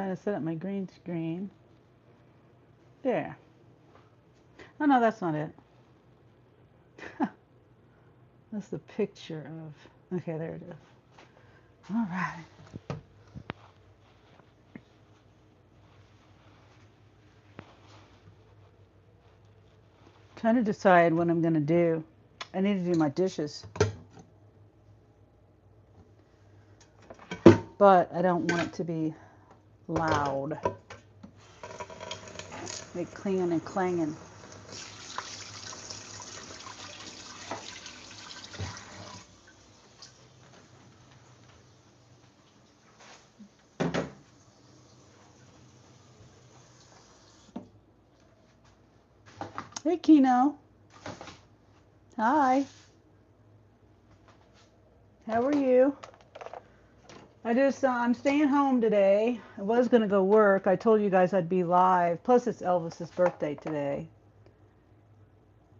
trying to set up my green screen. There. Oh no, that's not it. That's the picture of. Okay, there it is. All right. Trying to decide what I'm gonna do. I need to do my dishes, but I don't want it to be loud, like clinging and clanging. Hey, Kino. Hi. How are you? I'm staying home today. I was going to go work. I told you guys I'd be live. Plus, it's Elvis's birthday today.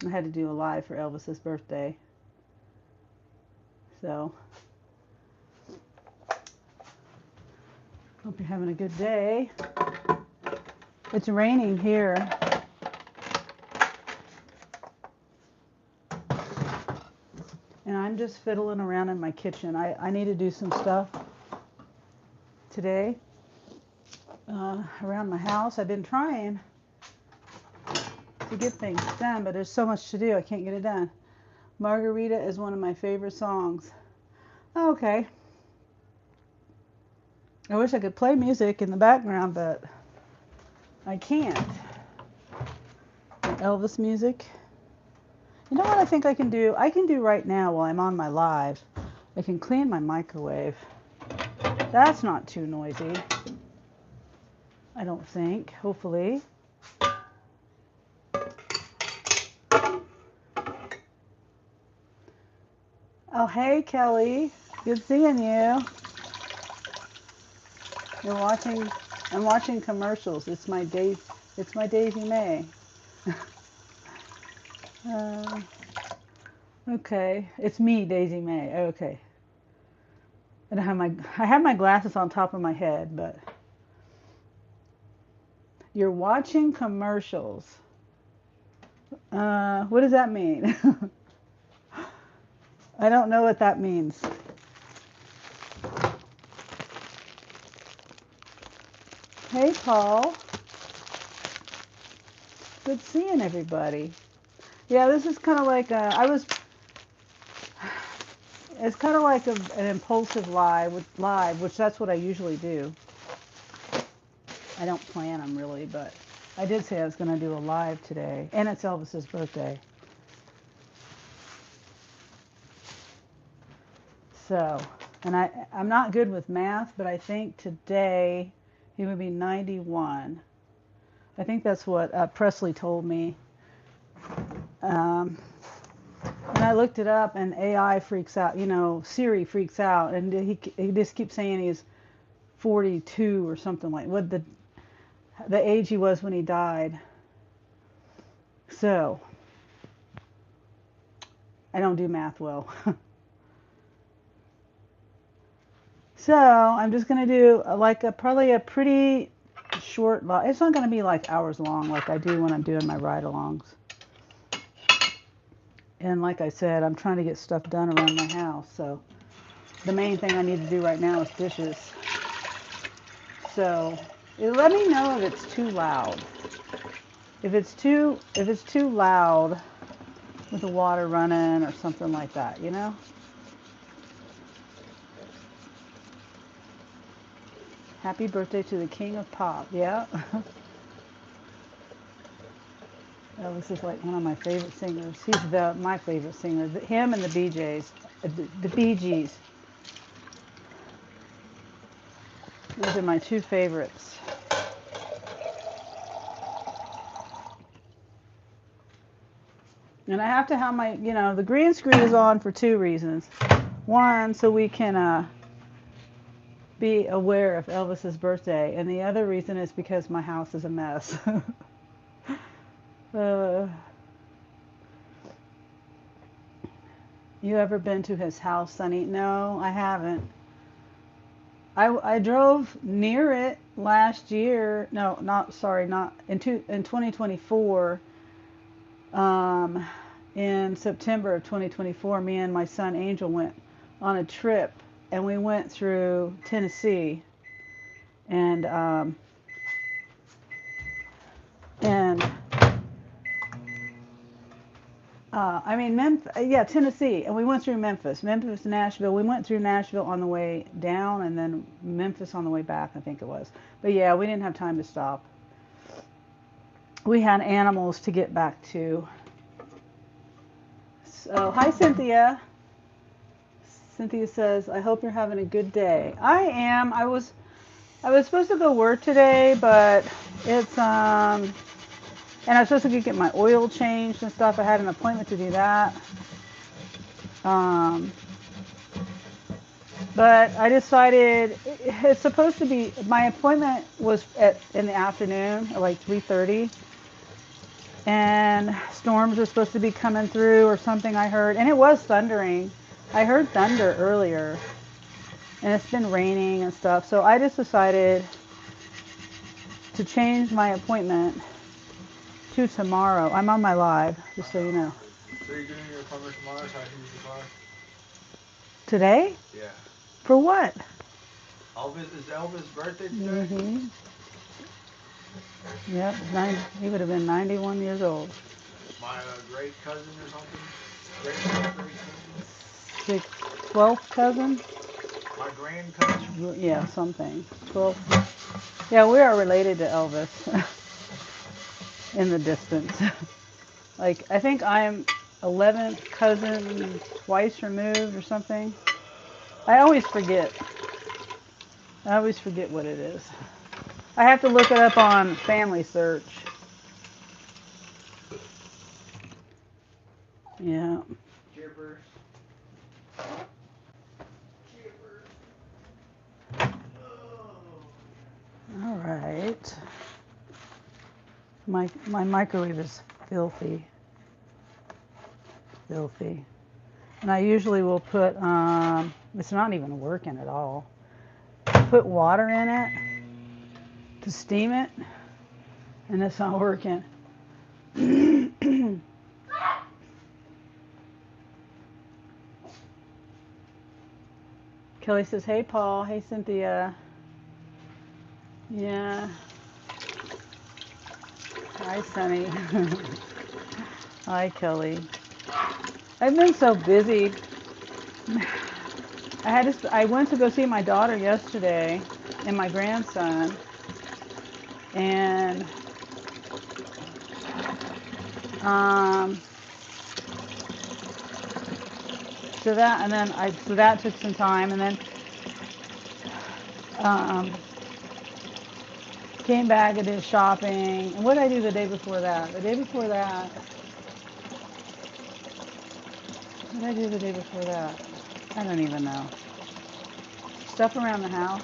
I had to do a live for Elvis's birthday. So, hope you're having a good day. It's raining here. And I'm just fiddling around in my kitchen. I need to do some stuff today around my house. I've been trying to get things done, but there's so much to do. I can't get it done. Margarita is one of my favorite songs. Oh, okay. I wish I could play music in the background, but I can't. Elvis music. You know what I think I can do? I can do right now while I'm on my live. I can clean my microwave. That's not too noisy. I don't think. Hopefully. Oh, hey, Kelly. Good seeing you. I'm watching commercials. It's my Daisy May. Okay. It's me, Daisy May. Okay. I have my glasses on top of my head, but you're watching commercials. What does that mean? I don't know what that means. Hey, Paul. Good seeing everybody. Yeah, this is kind of like it's kind of like an impulsive live, which that's what I usually do. I don't plan them really, but I did say I was going to do a live today, and it's Elvis's birthday. So, and I'm not good with math, but I think today he would be 91. I think that's what Presley told me. And I looked it up, and AI freaks out. Siri freaks out, and he just keeps saying he's 42 or something like what the age he was when he died. So I don't do math well. So I'm just gonna do probably a pretty short. It's not gonna be like hours long like I do when I'm doing my ride-alongs. And like I said, I'm trying to get stuff done around my house. So the main thing I need to do right now is dishes. So let me know if it's too loud. If it's too loud with the water running or something like that, Happy birthday to the king of pop. Yeah. Elvis is like one of my favorite singers. He's my favorite singer. Him and the Bee Gees. The Bee Gees. Those are my two favorites. And I have to have the green screen is on for two reasons. One, so we can be aware of Elvis's birthday, and the other reason is because my house is a mess. You ever been to his house, Sonny? No, I haven't. I drove near it last year. No, not sorry, not in 2024. Um, in September of 2024, me and my son Angel went on a trip, and we went through Tennessee, and and I mean, yeah, Tennessee, and we went through Memphis, Nashville. We went through Nashville on the way down, and then Memphis on the way back, I think it was. But yeah, we didn't have time to stop. We had animals to get back to. So, hi, Cynthia. Cynthia says, "I hope you're having a good day." I am. I was supposed to go work today, but it's and I was supposed to get my oil changed and stuff. I had an appointment to do that. Um, but I decided it's supposed to be, my appointment was in the afternoon at like 3:30, and storms were supposed to be coming through or something I heard, and it was thundering. I heard thunder earlier, and it's been raining and stuff. So I just decided to change my appointment to tomorrow. I'm on my live, just so you know. So you're doing your appointment tomorrow so I can use the car? Today? Yeah. For what? Is Elvis' birthday today? Mm-hmm. Yep, he would have been 91 years old. My great cousin or something? Great cousin? 12th cousin? My grand cousin? Yeah, something. 12. Yeah, we are related to Elvis in the distance. Like, I think I'm 11th cousin twice removed or something. I always forget. I always forget what it is. I have to look it up on Family Search. Yeah. Chippers. All right. My microwave is filthy. Filthy. And I usually will put, it's not even working at all. Put water in it to steam it, and it's not working. Kelly says, "Hey, Paul. Hey, Cynthia." Yeah. Hi, Sunny. Hi, Kelly. I've been so busy. I went to go see my daughter yesterday and my grandson, and so that took some time, and then came back and did shopping. And what did I do the day before that? What did I do the day before that? I don't even know. Stuff around the house.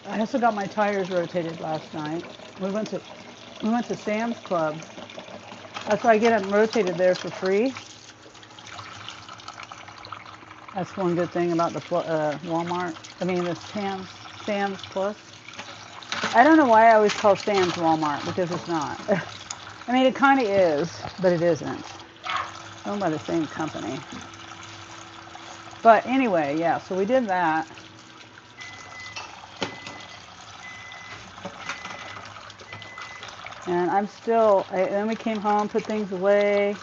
I also got my tires rotated last night. We went to Sam's Club. That's why I get them rotated there for free. That's one good thing about the Walmart. I mean, the Sam's Plus. I don't know why I always call Sam's Walmart, because it's not. I mean, it kind of is, but it isn't. Owned by the same company. But anyway, yeah, so we did that. And then we came home, put things away.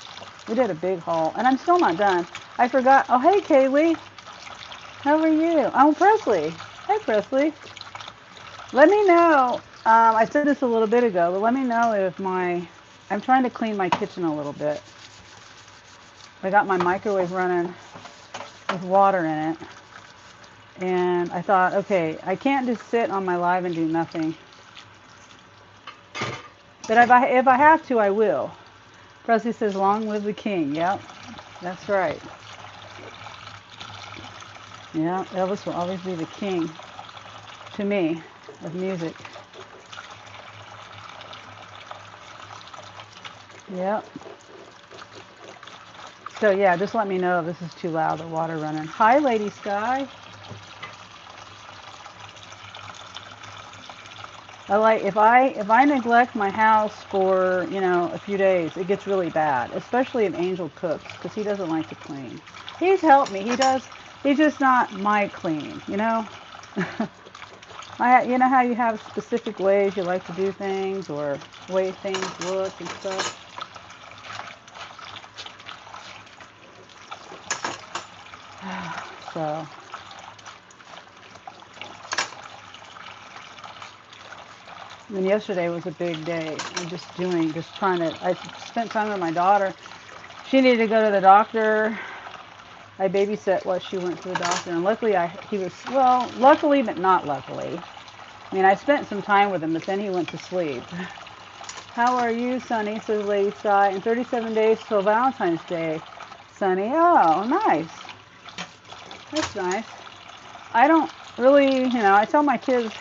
We did a big haul, and I'm still not done. I forgot. Oh, hey, Kaylee. How are you? Oh, Presley. Hey, Presley. Let me know. I said this a little bit ago, but let me know if I'm trying to clean my kitchen a little bit. I got my microwave running with water in it. And I thought, okay, I can't just sit on my live and do nothing. But if I have to, I will. Presley says, "Long live the king." Yep, that's right. Yeah, Elvis will always be the king to me of music. Yep. So yeah, just let me know if this is too loud, the water running. Hi, Lady Sky. if I neglect my house for, a few days, it gets really bad, especially if Angel cooks because he doesn't like to clean. He's helped me. He does. He's just not my clean. You know how you have specific ways you like to do things or way things look and stuff. So, and yesterday was a big day. I spent time with my daughter. She needed to go to the doctor. I babysat while she went to the doctor, and luckily luckily but not luckily. I mean, I spent some time with him, but then he went to sleep. How are you, Sonny? Says Lady Sky. In 37 days till Valentine's Day, Sonny. Oh, nice. That's nice. I don't really, I tell my kids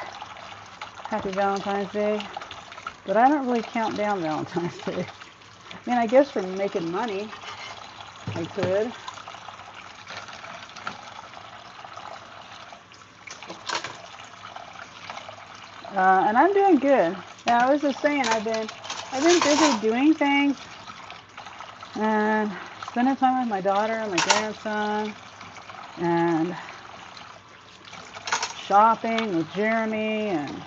Happy Valentine's Day, but I don't really count down Valentine's Day. I mean, I guess for making money, I could. And I'm doing good. Yeah, I was just saying, I've been busy doing things and spending time with my daughter and my grandson and shopping with Jeremy. And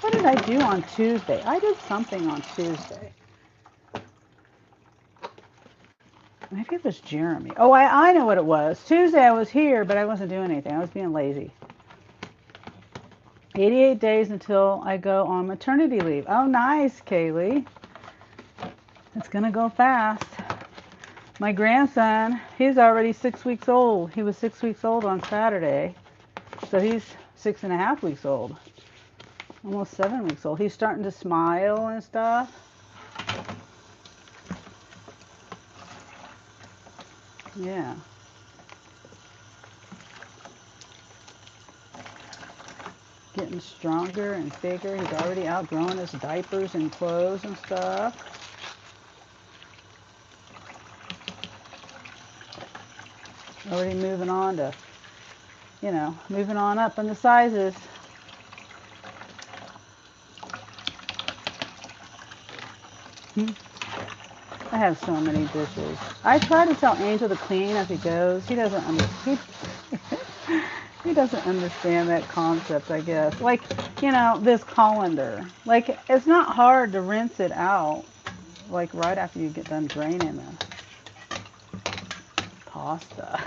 what did I do on Tuesday? I did something on Tuesday. Maybe it was Jeremy. Oh, I know what it was. Tuesday I was here, but I wasn't doing anything. I was being lazy. 88 days until I go on maternity leave. Oh, nice, Kaylee. It's going to go fast. My grandson, he's already 6 weeks old. He was 6 weeks old on Saturday. So he's 6.5 weeks old. Almost 7 weeks old. He's starting to smile and stuff. Yeah. Getting stronger and bigger. He's already outgrown his diapers and clothes and stuff. Already moving on to, moving on up in the sizes. I have so many dishes. I try to tell Angel to clean as he goes. He doesn't understand. He doesn't understand that concept, I guess. Like, this colander. Like, it's not hard to rinse it out, like, right after you get done draining the pasta.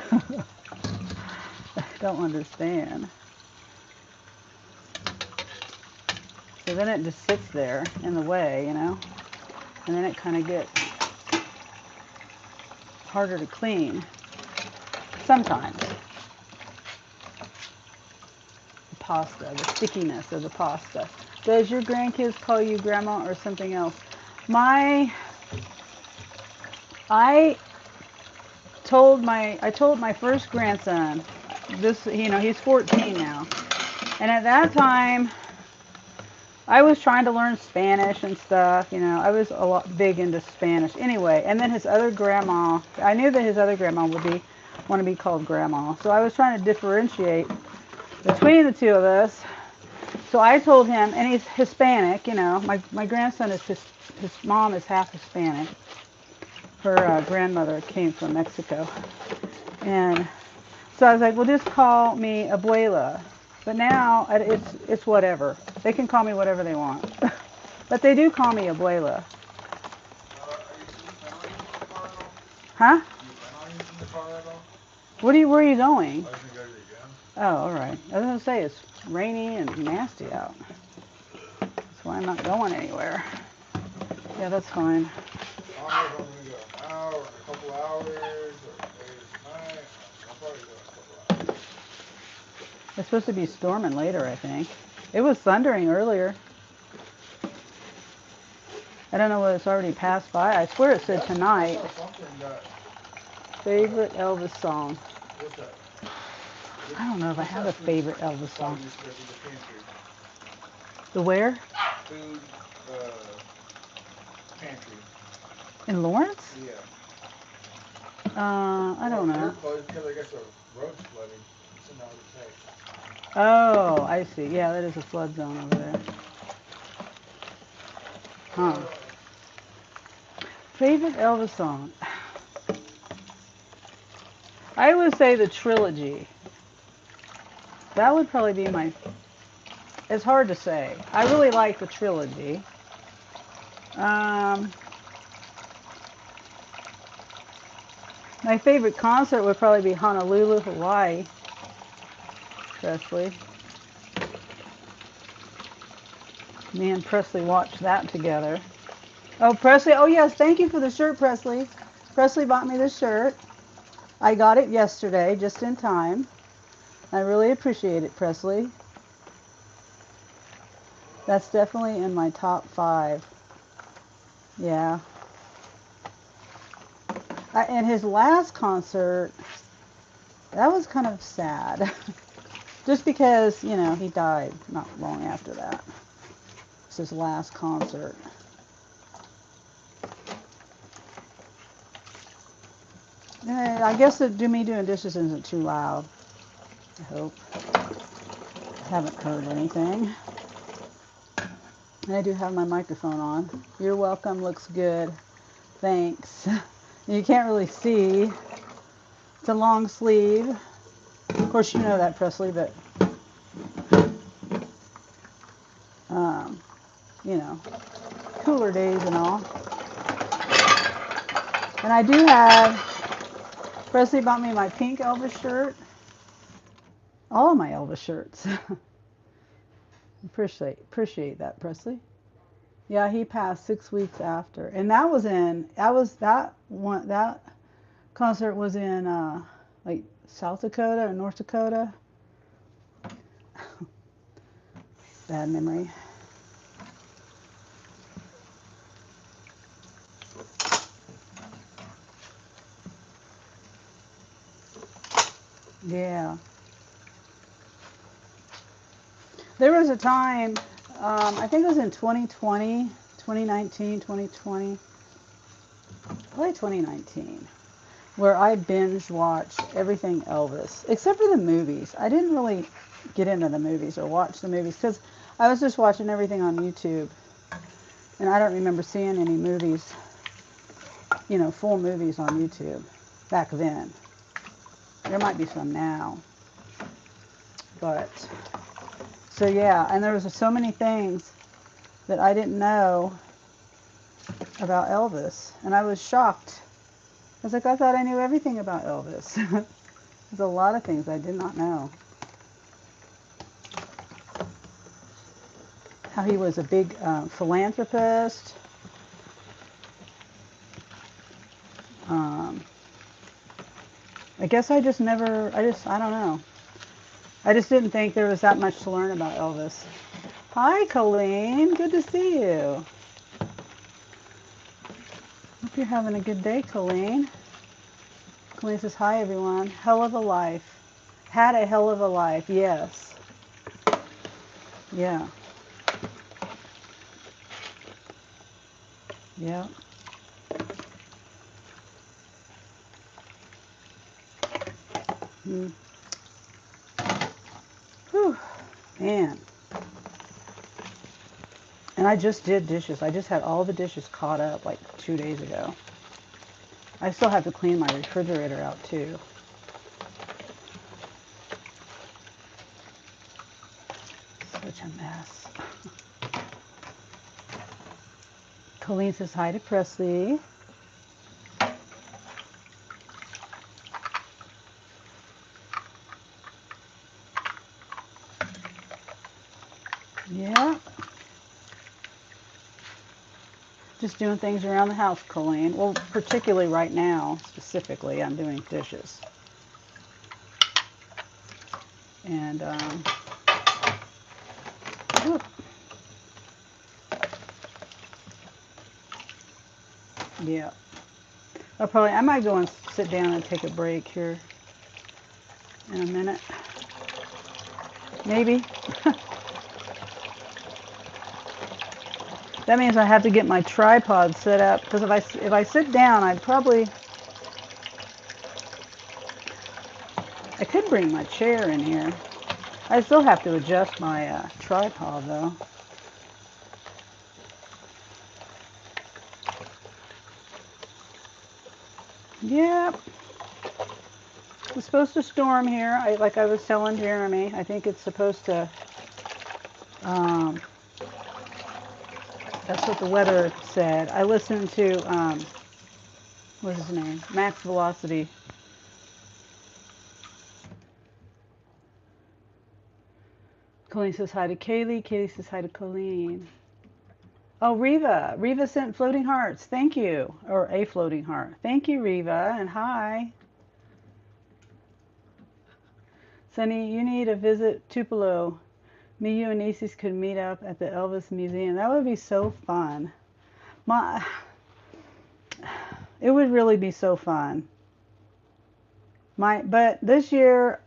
I don't understand. So then it just sits there in the way, and then it kind of gets harder to clean sometimes. The pasta, the stickiness of the pasta. Does your grandkids call you grandma or something else? I told my first grandson this, he's 14 now. And at that time I was trying to learn Spanish and stuff, I was a lot big into Spanish anyway. And then his other grandma, I knew that his other grandma would want to be called grandma. So I was trying to differentiate between the two of us. So I told him, and he's Hispanic, my grandson his mom is half Hispanic. Her grandmother came from Mexico. And so I was like, well, just call me Abuela. But now it's whatever. They can call me whatever they want. But they do call me Abuela. Huh? Where are you going? Oh, all right. I was going to say, it's rainy and nasty out. That's why I'm not going anywhere. Yeah, that's fine. I don't know if I'm going to go an hour, a couple hours, or later tonight. I'll probably go a couple hours. It's supposed to be storming later, I think. It was thundering earlier. I don't know whether it's already passed by. I swear it said tonight. Favorite Elvis song. What's that? I don't know if I have a favorite Elvis song. The where? Food, pantry. In Lawrence? Yeah. I don't know. They're closed because I guess the road's flooded. It's another text. Oh, I see. Yeah, that is a flood zone over there. Huh. Favorite Elvis song? I would say the trilogy. That would probably be my. It's hard to say. I really like the trilogy. Um, my favorite concert would probably be Honolulu, Hawaii. Presley. Me and Presley watched that together. Oh, Presley. Oh, yes. Thank you for the shirt, Presley. Presley bought me this shirt. I got it yesterday, just in time. I really appreciate it, Presley. That's definitely in my top 5. Yeah. And his last concert, that was kind of sad. Just because, he died not long after that. It's his last concert. And I guess that me doing dishes isn't too loud. I hope. I haven't heard anything. And I do have my microphone on. You're welcome. Looks good. Thanks. You can't really see. It's a long sleeve. Of course, you know that, Presley, but, you know, cooler days and all. And I do have, Presley bought me my pink Elvis shirt. All of my Elvis shirts. Appreciate that, Presley. Yeah, he passed 6 weeks after. And that concert was in, like, South Dakota or North Dakota. Bad memory. Yeah. There was a time, I think it was in 2020, 2019, 2020, probably 2019, where I binge watched everything Elvis, except for the movies. I didn't really get into the movies or watch the movies because I was just watching everything on YouTube. And I don't remember seeing any movies, full movies on YouTube back then. There might be some now. But, so yeah, and there was so many things that I didn't know about Elvis. And I was shocked. I was like, I thought I knew everything about Elvis. There's a lot of things I did not know. How he was a big philanthropist. I guess I don't know. I just didn't think there was that much to learn about Elvis. Hi, Colleen. Good to see you. Hope you're having a good day, Colleen. Colleen says, hi, everyone. Hell of a life. Had a hell of a life, yes. Yeah. Yeah. Whew. Man. And I just did dishes. I just had all the dishes caught up like 2 days ago. I still have to clean my refrigerator out too. Such a mess. Colleen says hi to Presley. Yeah. Just doing things around the house, Colleen. Well, particularly right now, specifically, I'm doing dishes. And, yeah. I might go and sit down and take a break here in a minute. Maybe. That means I have to get my tripod set up, because if I sit down, I could bring my chair in here. I still have to adjust my tripod though. Yep. It's supposed to storm here. Like I was telling Jeremy, I think it's supposed to. Um, that's what the weather said. I listened to what's his name, Max Velocity. Colleen says hi to Kaylee. Kaylee says hi to Colleen. Oh, Riva. Riva sent floating hearts. Thank you. Or a floating heart. Thank you, Riva. And hi. Sunny, you need to visit Tupelo. Me, you, and Nieces could meet up at the Elvis Museum. That would be so fun. It would really be so fun. But this year,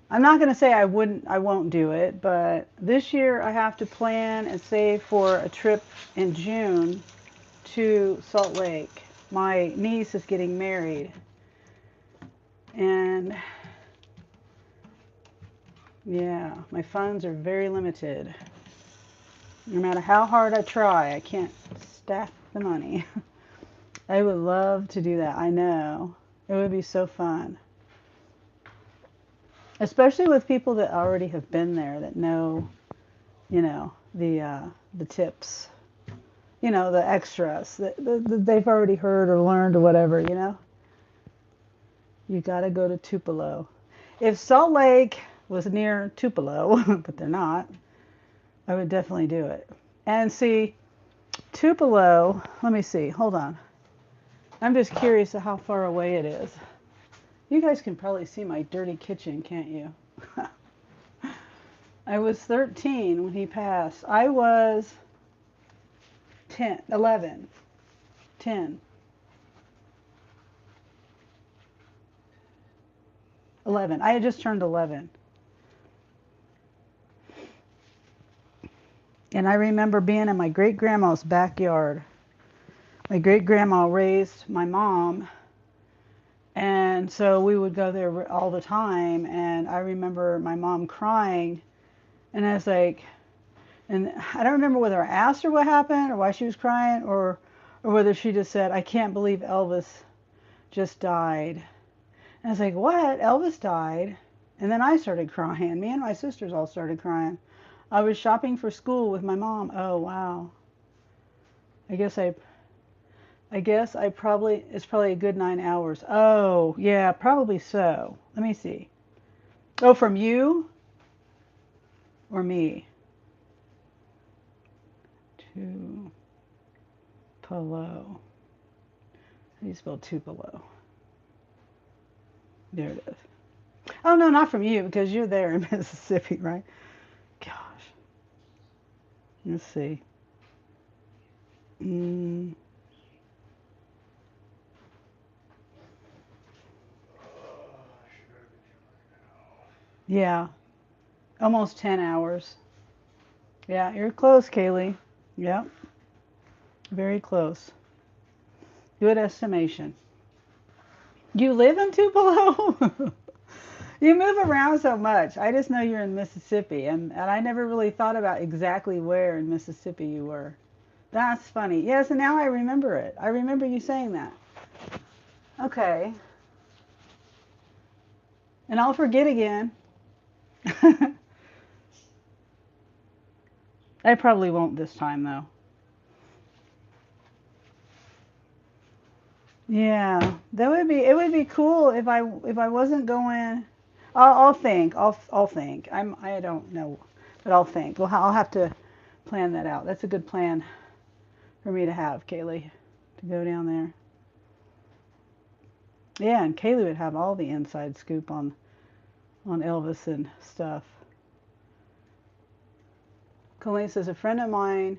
I'm not going to say I won't do it, but this year I have to plan and save for a trip in June to Salt Lake. My niece is getting married. And yeah, my funds are very limited. No matter how hard I try, I can't stack the money. I would love to do that. I know. It would be so fun. Especially with people that already have been there, that know, the tips, the extras that they've already heard or learned or whatever, You got to go to Tupelo. If Salt Lake was near Tupelo, but they're not, I would definitely do it. And see, Tupelo, let me see, hold on. I'm just curious of how far away it is. You guys can probably see my dirty kitchen, can't you? I was 13 when he passed. I was 11. 10. 11. I had just turned 11. And I remember being in my great-grandma's backyard. My great-grandma raised my mom, and so we would go there all the time. And I remember my mom crying, and I was like, and I don't remember whether I asked her what happened or why she was crying, or whether she just said, I can't believe Elvis just died. And I was like, what? Elvis died? And then I started crying. Me and my sisters all started crying. I was shopping for school with my mom. Oh, wow. It's probably a good 9 hours. Oh, yeah, probably so. Let me see. Oh, from you or me? Tupelo. How do you spell Tupelo? There it is. Oh, no, not from you, because you're there in Mississippi, right? Gosh. Let's see. Yeah, almost 10 hours. Yeah, you're close, Kaylee. Yep, very close. Good estimation. You live in Tupelo? You move around so much. I just know you're in Mississippi, and I never really thought about exactly where in Mississippi you were. That's funny. Yes, and now I remember it. I remember you saying that. Okay. And I'll forget again. I probably won't this time, though. Yeah, it would be cool if I wasn't going. I'll think. I'll think. I don't know, but I'll think. Well, I'll have to plan that out. That's a good plan for me to have, Kaylee, to go down there. Yeah, and Kaylee would have all the inside scoop on Elvis and stuff. Colleen says a friend of my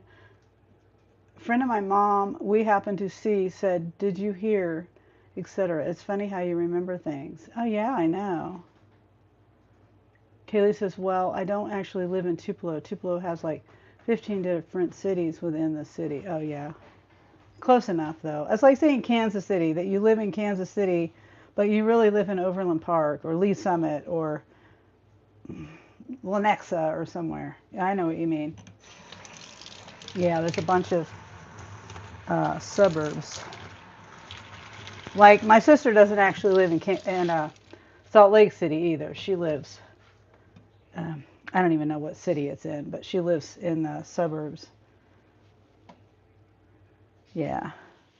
mom we happened to see said, "Did you hear?" etc. It's funny how you remember things. Oh yeah, I know. Kaylee says, well, I don't actually live in Tupelo. Tupelo has like 15 different cities within the city. Oh, yeah. Close enough, though. It's like saying Kansas City, that you live in Kansas City, but you really live in Overland Park or Lee Summit or Lenexa or somewhere. Yeah, I know what you mean. Yeah, there's a bunch of suburbs. Like my sister doesn't actually live in Salt Lake City either. She lives. I don't even know what city it's in, but she lives in the suburbs. Yeah.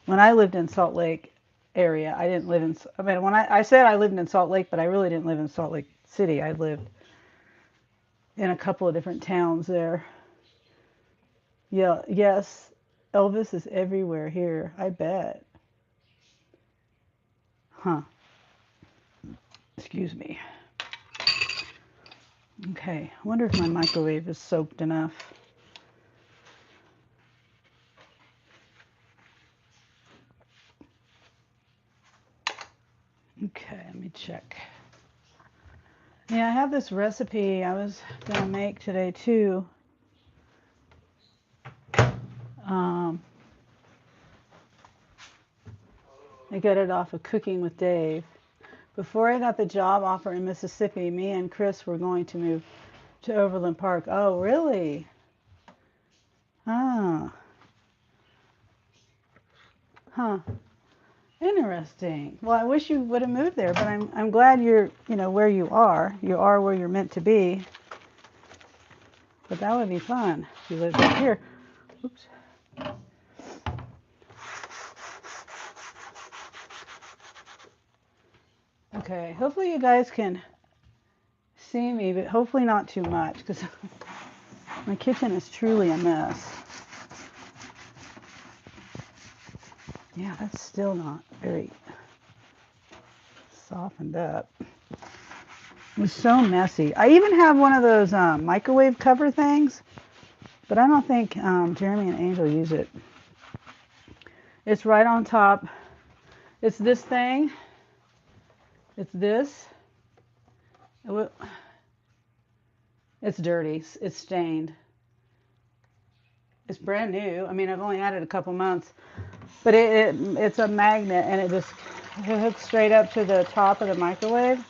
When I lived in Salt Lake area, I didn't live in. I mean, when I said I lived in Salt Lake, but I really didn't live in Salt Lake City. I lived in a couple of different towns there. Yeah. Yes. Elvis is everywhere here. I bet. Huh. Excuse me. Okay. I wonder if my microwave is soaked enough. Okay, let me check. Yeah, I have this recipe I was going to make today too. Um, I got it off of Cooking with Dave. Before I got the job offer in Mississippi, me and Chris were going to move to Overland Park. Oh, really? Ah, huh. Interesting. Well, I wish you would have moved there, but I'm glad you're, where you are. You are where you're meant to be. But that would be fun if you lived up here. Oops. Okay, hopefully you guys can see me, but hopefully not too much because my kitchen is truly a mess. Yeah, that's still not very softened up. It was so messy. I even have one of those microwave cover things, but I don't think Jeremy and Angel use it. It's right on top. It's this thing. It's this. It's dirty. It's stained. It's brand new. I mean, I've only had it a couple months, but it's a magnet and it hooks straight up to the top of the microwave.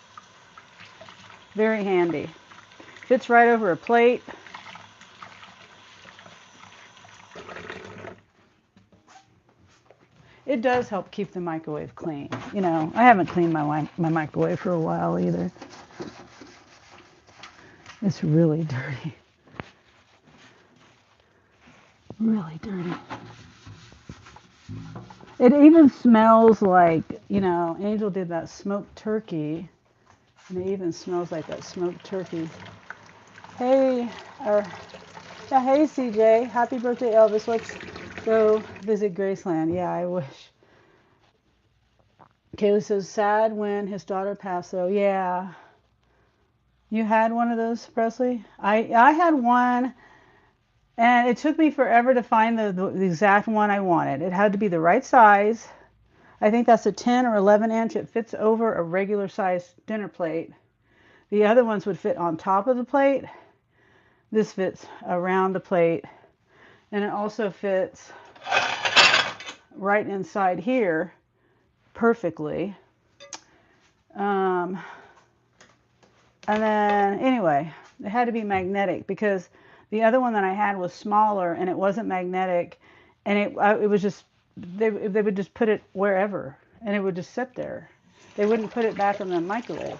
Very handy. Fits right over a plate. It does help keep the microwave clean. I haven't cleaned my microwave for a while either. It's really dirty. Really dirty. It even smells like, Angel did that smoked turkey. And it even smells like that smoked turkey. Hey, hey CJ, happy birthday Elvis. Let's go visit Graceland. Yeah, I wish. Kaylee says, sad when his daughter passed though. Yeah. You had one of those, Presley? I had one, and it took me forever to find the exact one I wanted. It had to be the right size. I think that's a 10 or 11 inch. It fits over a regular size dinner plate. The other ones would fit on top of the plate. This fits around the plate, and it also fits right inside here perfectly. And then, anyway, it had to be magnetic because the other one that I had was smaller and it wasn't magnetic, and it was just they would just put it wherever and it would just sit there. They wouldn't put it back in the microwave.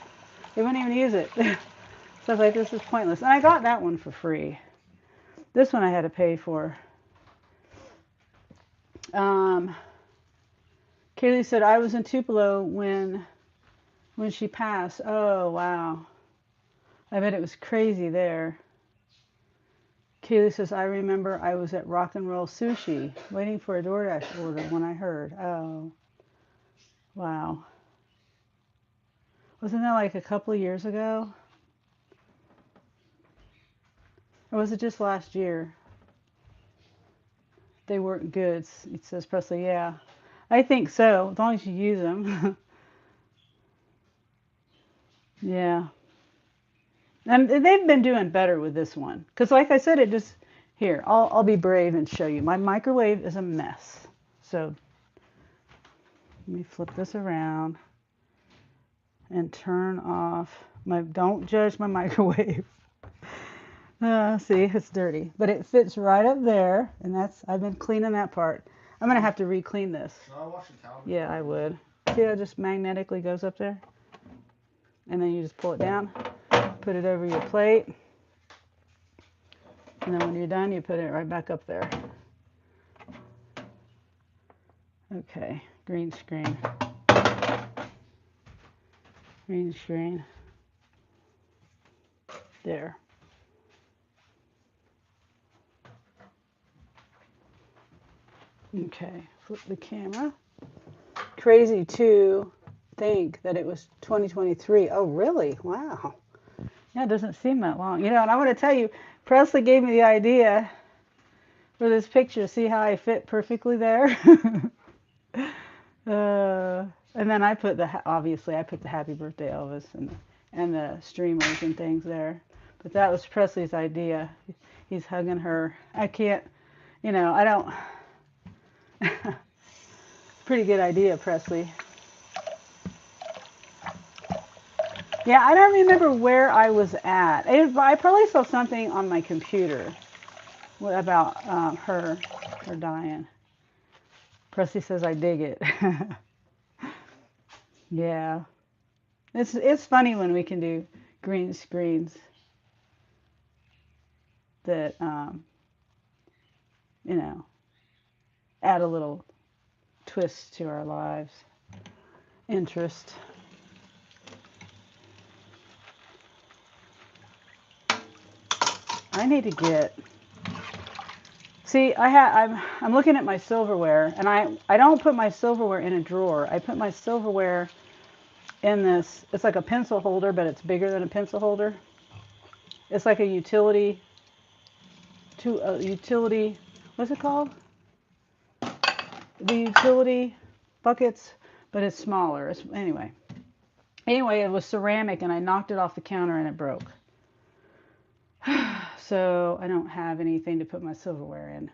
They wouldn't even use it. So I was like, this is pointless. And I got that one for free. This one I had to pay for. Kaylee said I was in Tupelo when she passed. Oh wow. I bet it was crazy there. Kaylee says, I remember I was at Rock and Roll Sushi waiting for a DoorDash order when I heard. Oh, wow. Wasn't that like a couple of years ago? Or was it just last year? They weren't good, it says Presley. Yeah, I think so, as long as you use them. Yeah. And they've been doing better with this one. Because like I said, here, I'll be brave and show you. My microwave is a mess. So let me flip this around and turn off don't judge my microwave. See, it's dirty, but it fits right up there, and I've been cleaning that part. I'm gonna have to re-clean this. No, I washed the towel. Yeah, I would. See how it just magnetically goes up there? And then you just pull it down, put it over your plate, and then when you're done, you put it right back up there. Okay, green screen. Green screen. There. Okay, flip the camera. Crazy to think that it was 2023. Oh, really? Wow. Yeah, it doesn't seem that long. You know, and I want to tell you, Presley gave me the idea for this picture. See how I fit perfectly there? And then I put obviously I put the happy birthday Elvis and the streamers and things there. But that was Presley's idea. He's hugging her. I can't, I don't. Pretty good idea, Presley. Yeah, I don't remember where I was at. I probably saw something on my computer about her dying. Presley says I dig it. Yeah, it's funny when we can do green screens that add a little twist to our lives, interest. I need to get. See, I'm looking at my silverware, and I don't put my silverware in a drawer. I put my silverware in this. It's like a pencil holder, but it's bigger than a pencil holder. It's like a utility. What's it called? The utility buckets, but it's smaller. Anyway, it was ceramic, and I knocked it off the counter, and it broke. So I don't have anything to put my silverware in.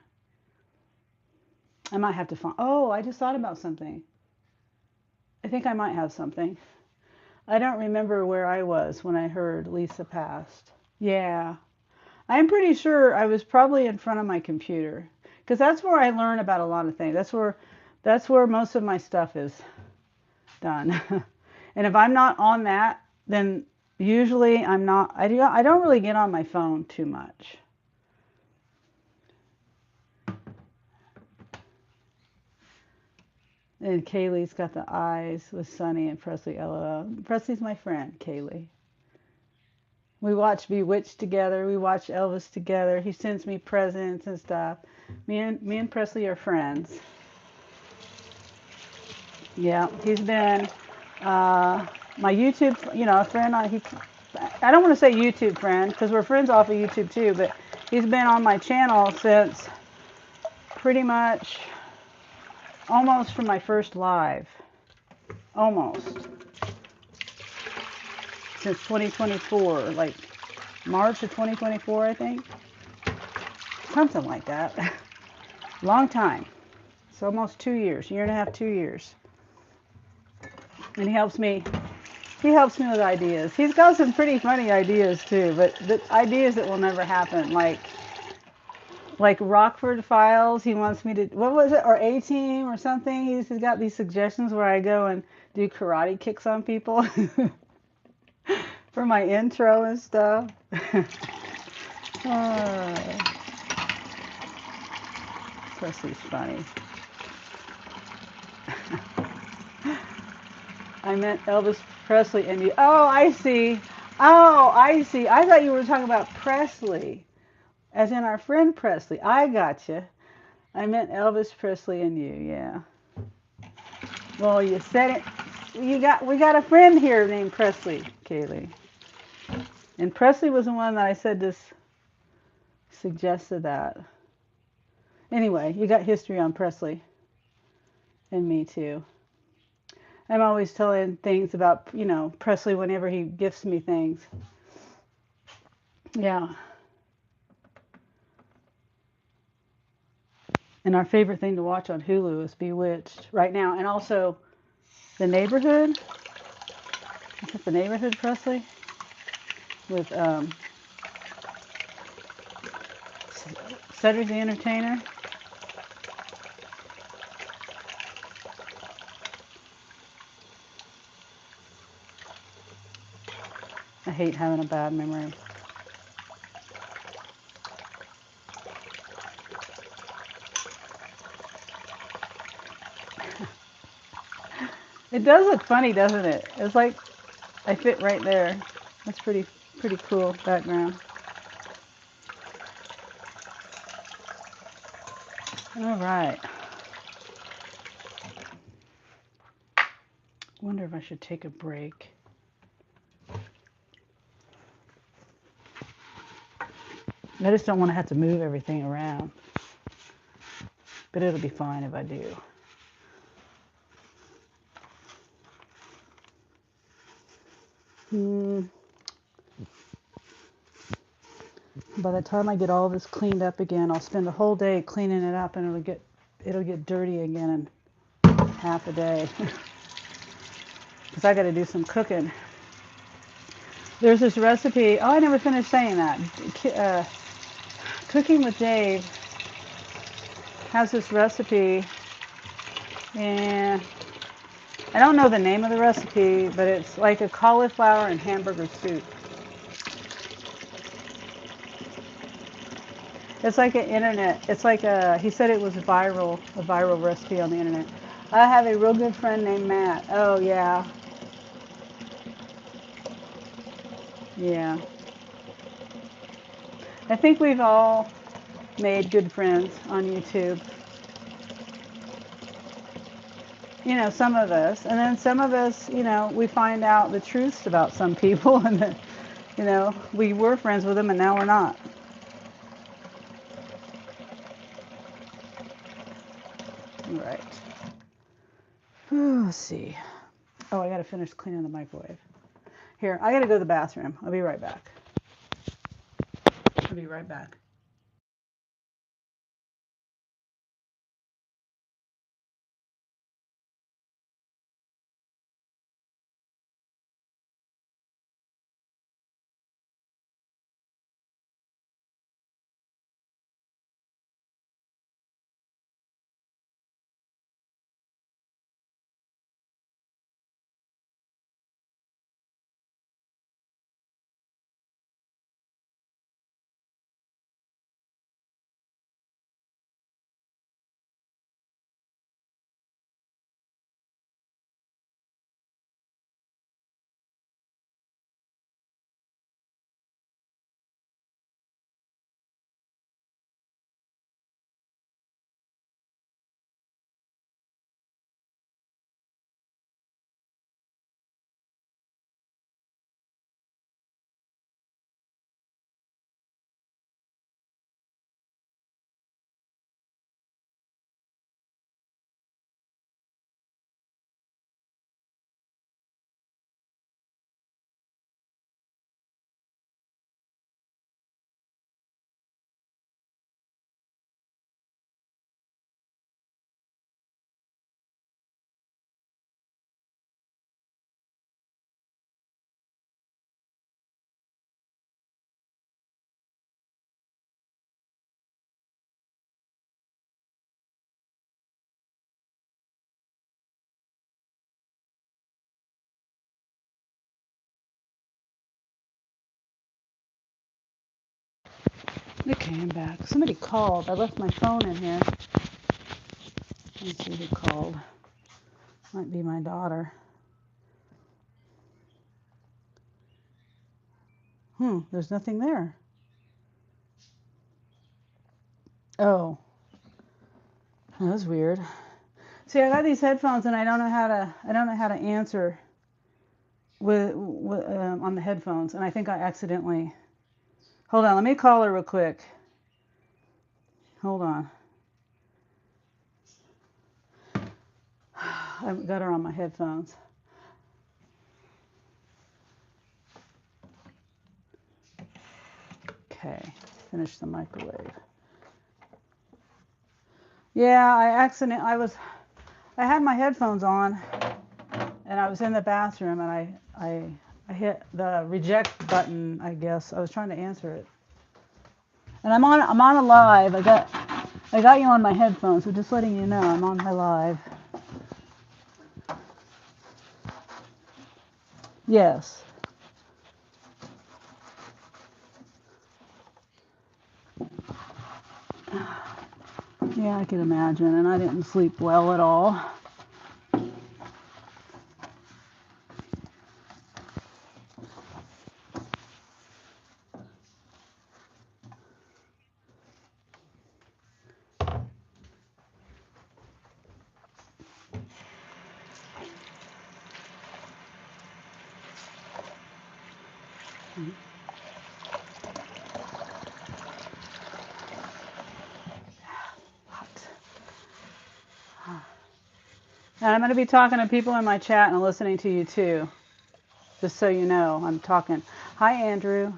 I might have to find. Oh, I just thought about something. I think I might have something. I don't remember where I was when I heard Lisa passed. Yeah. I'm pretty sure I was probably in front of my computer, because that's where I learn about a lot of things. That's where most of my stuff is done. And if I'm not on that, then usually I'm not. I don't really get on my phone too much. And Kaylee's got the eyes with Sunny and Presley. LOL. Presley's my friend, Kaylee. We watch Bewitched together. We watch Elvis together. He sends me presents and stuff. Me and Presley are friends. Yeah, he's been my YouTube, a friend. I don't want to say YouTube friend because we're friends off of YouTube too, but he's been on my channel since pretty much almost from my first live. Almost. Since 2024, like March of 2024, I think. Something like that. Long time. It's almost 2 years, year and a half, 2 years. And he helps me with ideas. He's got some pretty funny ideas too, but the ideas that will never happen, like Rockford Files. He wants me to, what was it, or A-Team or something. He's got these suggestions where I go and do karate kicks on people for my intro and stuff. Presley's funny. I meant Elvis Presley and you. Oh, I see. I thought you were talking about Presley, as in our friend Presley. I gotcha. I meant Elvis Presley and you. Yeah. Well, you said it. We got a friend here named Presley, Kaylee. And Presley was the one that I said this suggested that. Anyway, you got history on Presley and me too. I'm always telling things about, Presley whenever he gifts me things. Yeah. And our favorite thing to watch on Hulu is Bewitched right now. And also The Neighborhood. Is it The Neighborhood, Presley? With Cedric the Entertainer. I hate having a bad memory. It does look funny, doesn't it? It's like I fit right there. That's pretty cool background. All right. Wonder if I should take a break. I just don't want to have to move everything around. But it'll be fine if I do. By the time I get all this cleaned up again, I'll spend a whole day cleaning it up, and it'll get dirty again in half a day. Because I got to do some cooking. There's this recipe. Oh, I never finished saying that. Cooking with Dave has this recipe, and I don't know the name of the recipe, but it's like a cauliflower and hamburger soup. It's like an internet. It's like he said it was a viral recipe on the internet. I have a real good friend named Matt. Oh yeah, yeah. I think we've all made good friends on YouTube. You know, some of us, and then some of us, you know, we find out the truths about some people, and then, you know, we were friends with them, and now we're not. Right. Let's see. Oh, I gotta finish cleaning the microwave. Here, I gotta go to the bathroom. I'll be right back. I'll be right back. Okay, I'm back. Somebody called. I left my phone in here. Let's see who called. Might be my daughter. There's nothing there. Oh, that was weird. See, I got these headphones and I don't know how to answer with on the headphones, and I think I accidentally. Hold on, let me call her real quick. Hold on. I've got her on my headphones. Okay, finish the microwave. Yeah, I had my headphones on, and I was in the bathroom, and I hit the reject button, I guess. I was trying to answer it. And I'm on a live. I got you on my headphones, so just letting you know I'm on my live. Yes. Yeah, I can imagine. And I didn't sleep well at all. And I'm going to be talking to people in my chat and listening to you too. Just so you know, I'm talking. Hi, Andrew.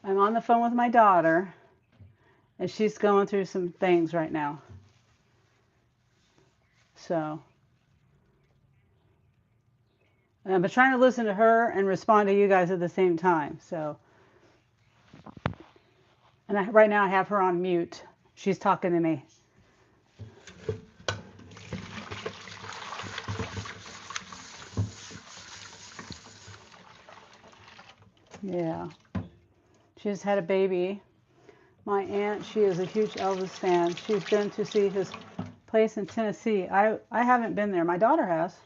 I'm on the phone with my daughter, and she's going through some things right now. So, and I've been trying to listen to her and respond to you guys at the same time. So, and right now I have her on mute. She's talking to me. Yeah. She just had a baby. My aunt, she is a huge Elvis fan. She's been to see his place in Tennessee. I haven't been there. My daughter has.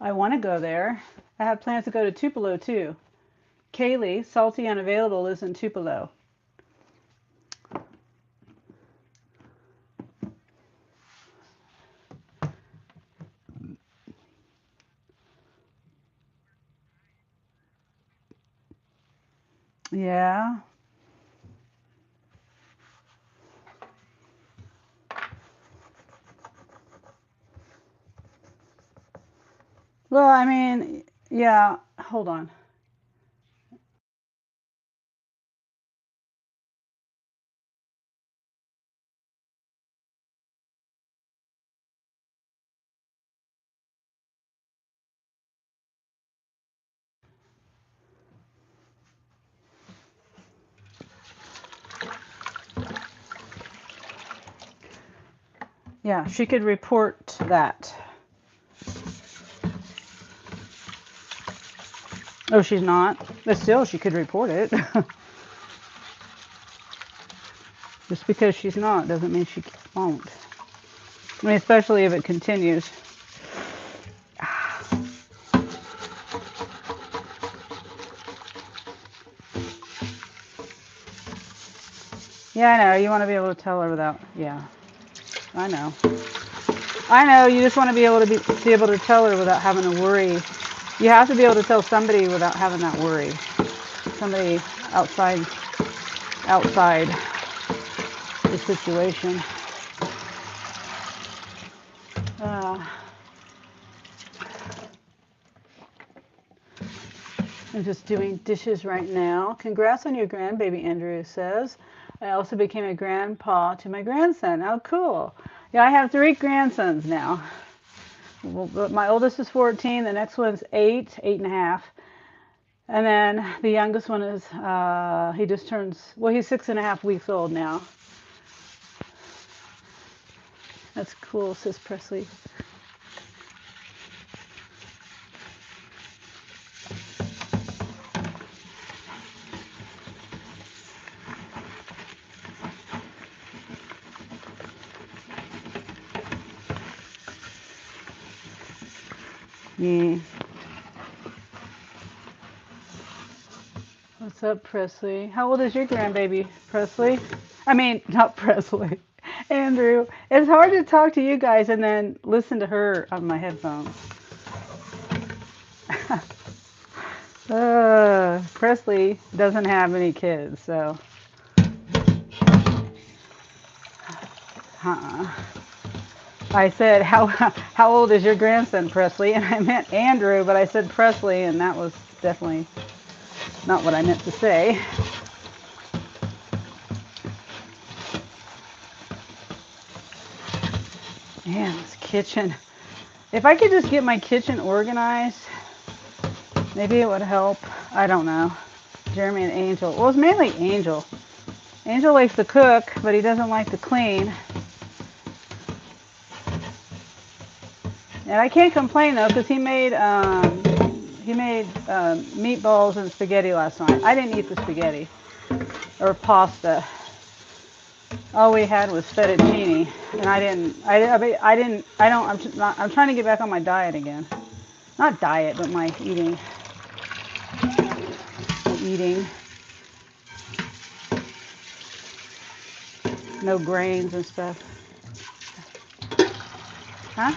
I want to go there. I have plans to go to Tupelo too. Kaylee, salty unavailable, lives in Tupelo. Yeah. Well, I mean, yeah. Hold on. Yeah, she could report that. Oh, she's not? But still, she could report it. Just because she's not doesn't mean she won't. I mean, especially if it continues. Yeah, I know. You want to be able to tell her without. Yeah, I know. I know. You just want to be able to tell her without having to worry. You have to be able to tell somebody without having that worry. Somebody outside the situation. I'm just doing dishes right now. Congrats on your grandbaby, Andrew says. I also became a grandpa to my grandson. Oh, cool. Yeah, I have 3 grandsons now. Well, my oldest is 14. The next one's 8 and a half. And then the youngest one is, he just turns, well, he's 6.5 weeks old now. That's cool, says Presley. Yeah. What's up, Presley? How old is your grandbaby, Presley? I mean, not Presley. Andrew. It's hard to talk to you guys and then listen to her on my headphones. Presley doesn't have any kids, so. I said, how old is your grandson, Presley? And I meant Andrew, but I said Presley, and that was definitely not what I meant to say. Man, this kitchen. If I could just get my kitchen organized, maybe it would help. I don't know. Jeremy and Angel. Well, it's mainly Angel. Angel likes to cook, but he doesn't like to clean. And I can't complain though, because he made meatballs and spaghetti last night. I didn't eat the spaghetti or pasta. All we had was fettuccine, and I'm trying to get back on my diet again. Not diet, but my eating. Eating. No grains and stuff. Huh?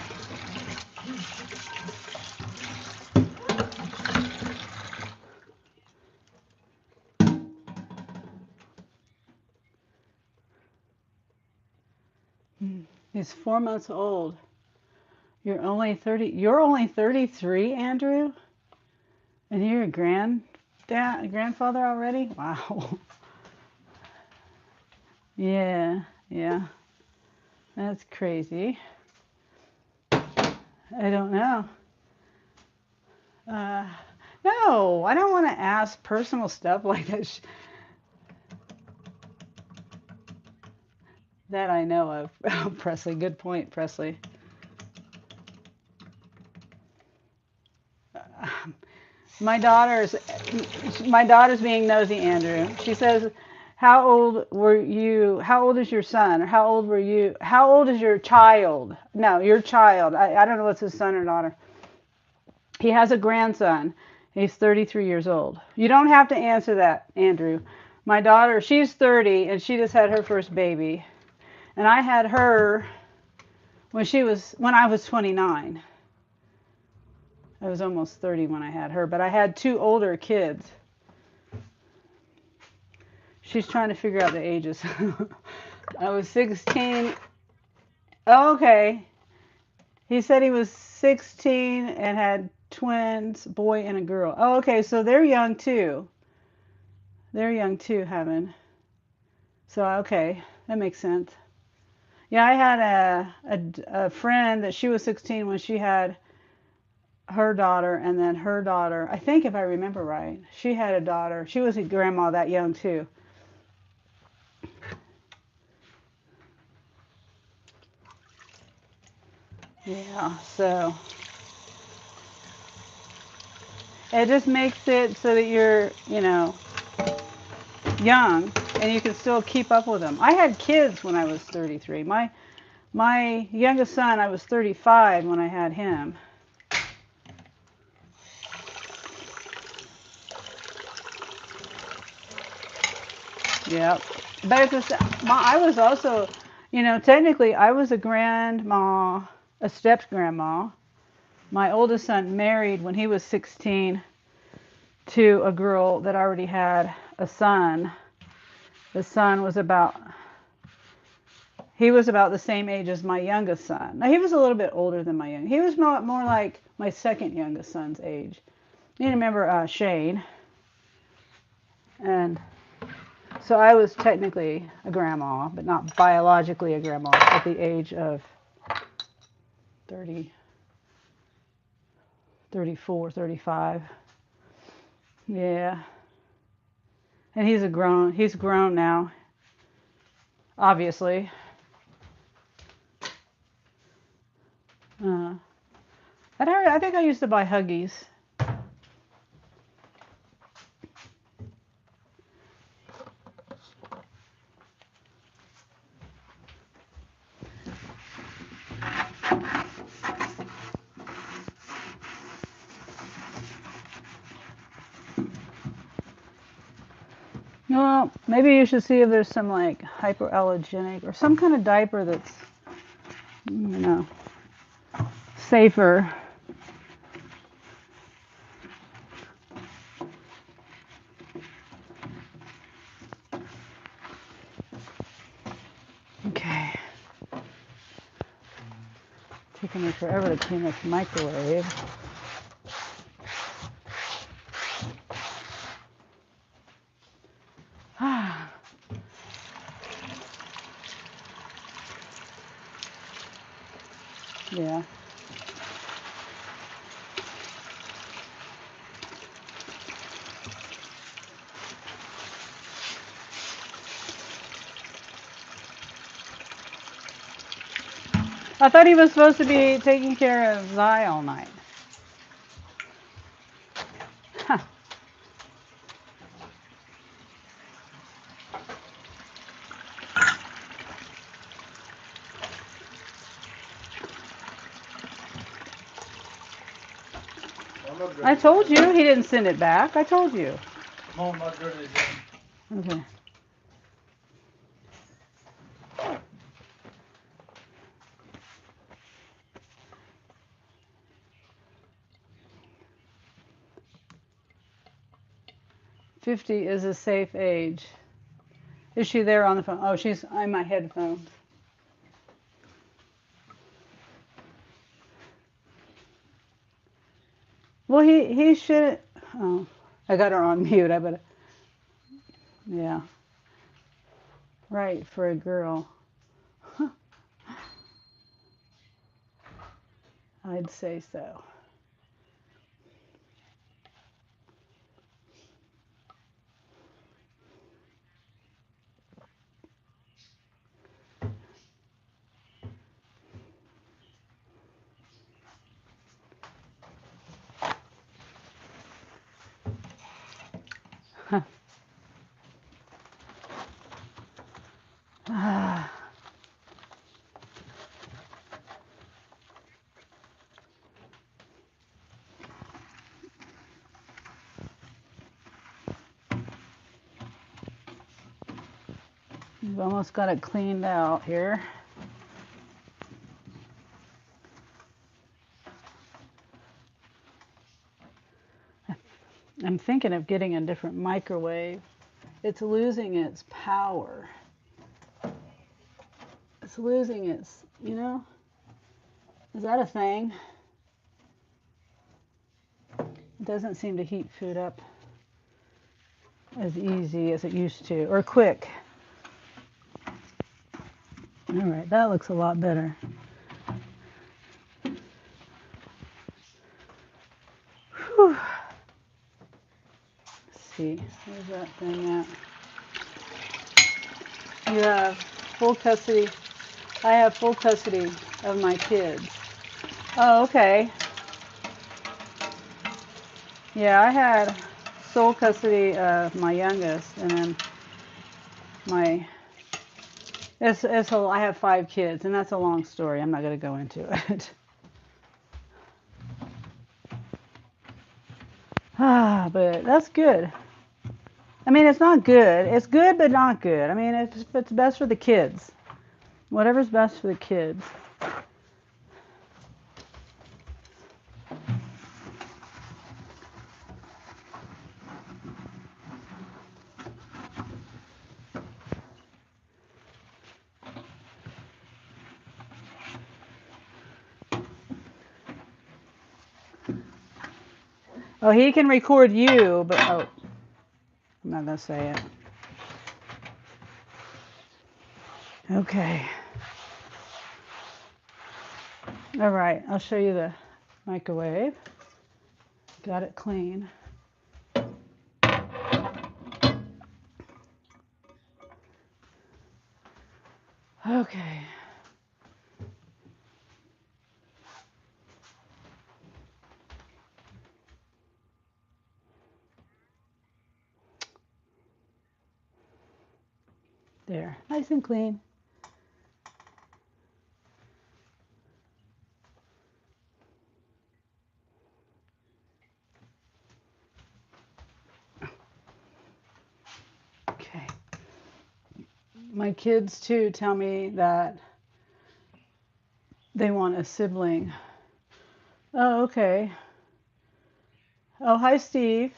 He's 4 months old. You're only 30. You're only 33, Andrew, and you're a grandfather already. Wow. Yeah, yeah. That's crazy. I don't know. No, I don't want to ask personal stuff like that. That I know of. Oh, Presley, good point, Presley. My daughter's being nosy, Andrew. She says, "How old were you? How old is your son? Or how old were you? How old is your child? No, your child. I don't know what's his son or daughter. He has a grandson. He's 33 years old. You don't have to answer that, Andrew. My daughter, she's 30, and she just had her first baby. And I had her when I was 29. I was almost 30 when I had her, but I had two older kids. She's trying to figure out the ages. I was 16. Oh, okay. He said he was 16 and had twins, boy and a girl. Oh, okay. So they're young too. They're young too, Heaven. So, okay. That makes sense. Yeah, I had a friend that she was 16 when she had her daughter, and then her daughter, I think if I remember right, she had a daughter. She was a grandma that young too. Yeah, so it just makes it so that you're, young and you can still keep up with them. I had kids when I was 33. My youngest son, I was 35 when I had him. Yep. But I was also, technically I was a grandma, a step grandma. My oldest son married when he was 16 to a girl that already had a son. The son was he was about the same age as my youngest son. Now he was a little bit older than my he was more like my second youngest son's age. You remember Shane? And so I was technically a grandma, but not biologically a grandma at the age of 30, 34, 35. Yeah. And he's grown now, obviously. I think I used to buy Huggies. Well, maybe you should see if there's some like hypoallergenic or some kind of diaper that's, safer. Okay. Taking me forever to clean this microwave. Yeah. I thought he was supposed to be taking care of Zai all night. Huh. I'm not good I at told that. you he didn't send it back. I told you. No, I'm not good at that. Okay. "50 is a safe age." Is she there on the phone? Oh, she's on my headphones. Well, he should. Oh, I got her on mute. I better. Yeah. Right, for a girl. I'd say so. Ah. We've almost got it cleaned out here. I'm thinking of getting a different microwave. It's losing its power. It's losing its, is that a thing? It doesn't seem to heat food up as easy as it used to, or quick. All right, that looks a lot better. Whew. Let's see, where's that thing at? You have full custody. I have full custody of my kids. Oh, okay. Yeah, I had sole custody of my youngest, and then my I have 5 kids, and that's a long story. I'm not going to go into it. But that's good. I mean, it's not good. It's good, but not good. I mean, it's best for the kids. Whatever's best for the kids. Oh, he can record you, but I'm not going to say it. Okay. All right, I'll show you the microwave. Got it clean. Okay. There, nice and clean. Okay. My kids too tell me that they want a sibling. Oh, okay. Oh, hi, Stephen.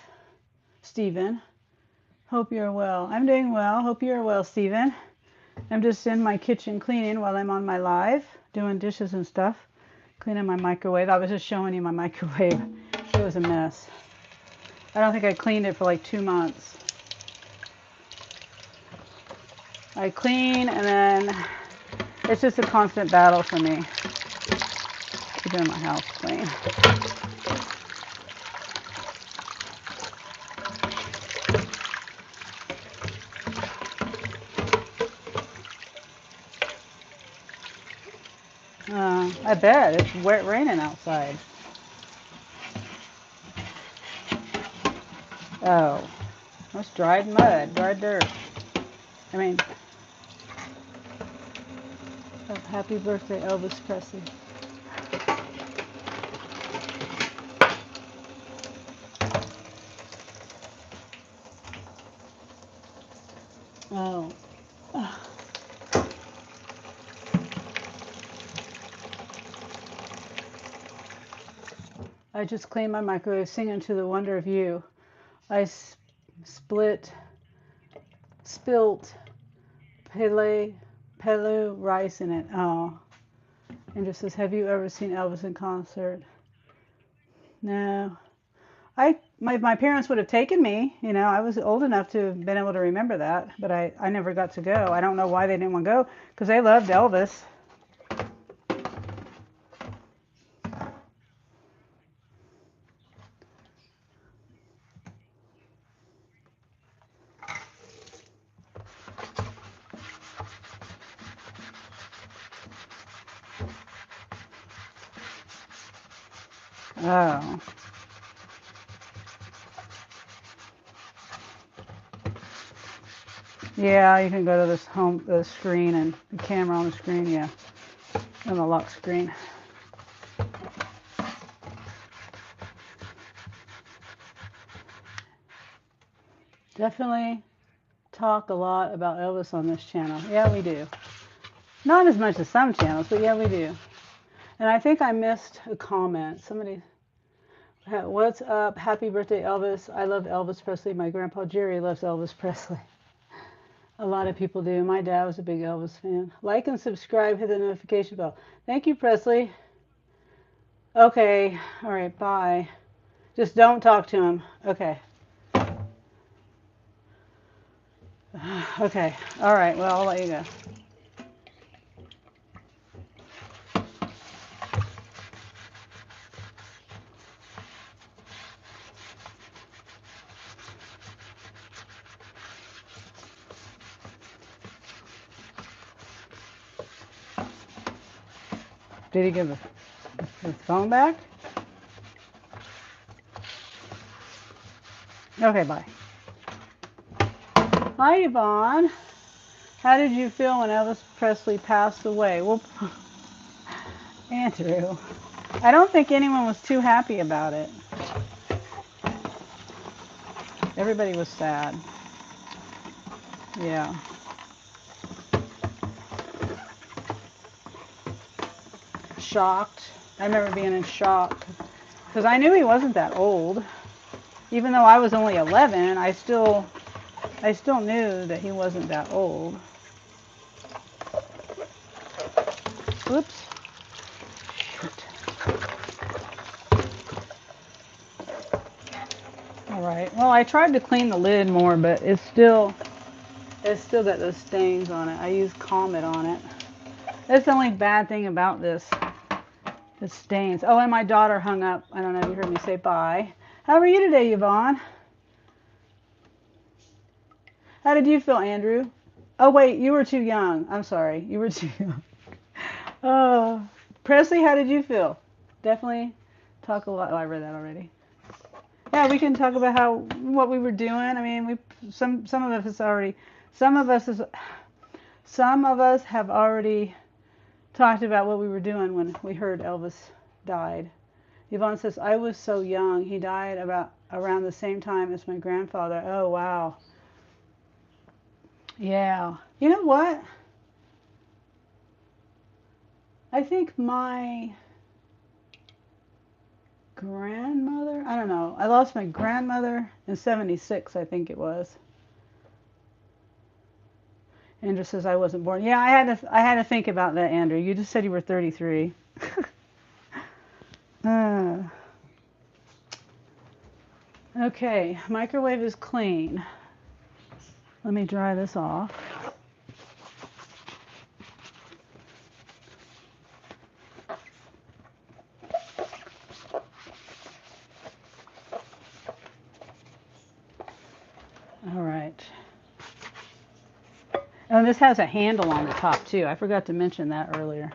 Hope you're well. I'm doing well. Hope you're well, Stephen. I'm just in my kitchen cleaning while I'm on my live, doing dishes and stuff, cleaning my microwave. I was just showing you my microwave. It was a mess. I don't think I cleaned it for like 2 months. I clean and then it's just a constant battle for me keeping my house clean. I bet it's wet raining outside. Oh, that's dried mud, dried dirt. I mean, oh, happy birthday, Elvis Presley. Oh. I just cleaned my microwave singing to the wonder of you. I spilt Pele rice in it. Oh. And just says, have you ever seen Elvis in concert? No. My parents would have taken me. You know, I was old enough to have been able to remember that, but I never got to go. I don't know why they didn't want to go, because they loved Elvis. Oh. Yeah, you can go to this the screen and the camera on the screen, yeah, on the lock screen. Definitely talk a lot about Elvis on this channel. Yeah, we do. Not as much as some channels, but yeah, we do. And I think I missed a comment. Somebody, what's up? Happy birthday, Elvis. I love Elvis Presley. My grandpa Jerry loves Elvis Presley. A lot of people do. My dad was a big Elvis fan. Like and subscribe, hit the notification bell. Thank you, Presley. Okay. All right. Bye. Just don't talk to him. Okay. Okay. All right. Well, I'll let you go. Did he give his phone back? Okay, bye. Hi, Yvonne. How did you feel when Elvis Presley passed away? Well, Andrew, I don't think anyone was too happy about it. Everybody was sad. Yeah. Shocked. I remember being in shock because I knew he wasn't that old. Even though I was only 11, I still knew that he wasn't that old. Oops. Shoot. All right. Well, I tried to clean the lid more, but it's still got those stains on it. I used Comet on it. That's the only bad thing about this. The stains. Oh, and my daughter hung up. I don't know if you heard me say bye. How are you today, Yvonne? How did you feel, Andrew? Oh, wait, you were too young. I'm sorry. You were too young. Oh, Presley, how did you feel? Definitely talk a lot. Oh, I read that already. Yeah, we can talk about what we were doing. I mean, some of us have already talked about what we were doing when we heard Elvis died. Yvonne says, I was so young. He died around the same time as my grandfather. Oh, wow. Yeah. You know what? I think my grandmother, I don't know. I lost my grandmother in 76, I think it was. Andrew says I wasn't born. Yeah, I had to think about that, Andrew. You just said you were 33. Okay, microwave is clean. Let me dry this off. All right. And this has a handle on the top too. I forgot to mention that earlier.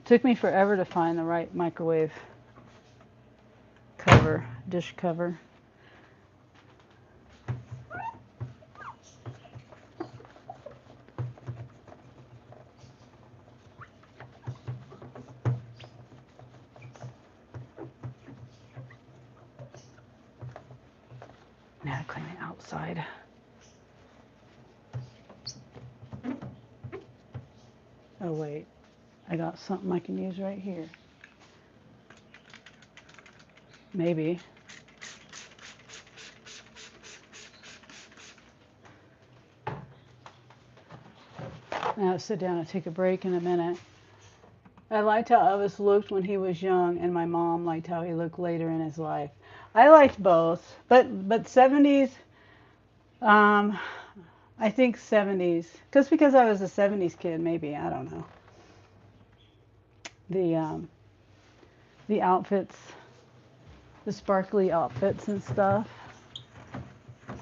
Took me forever to find the right microwave cover, dish cover. Now clean the outside. Oh wait, I got something I can use right here. Maybe. Now I'll sit down and take a break in a minute. I liked how Elvis looked when he was young, and my mom liked how he looked later in his life. I liked both, but 70s. I think 70s, because I was a 70s kid, maybe, I don't know. The outfits, the sparkly outfits and stuff.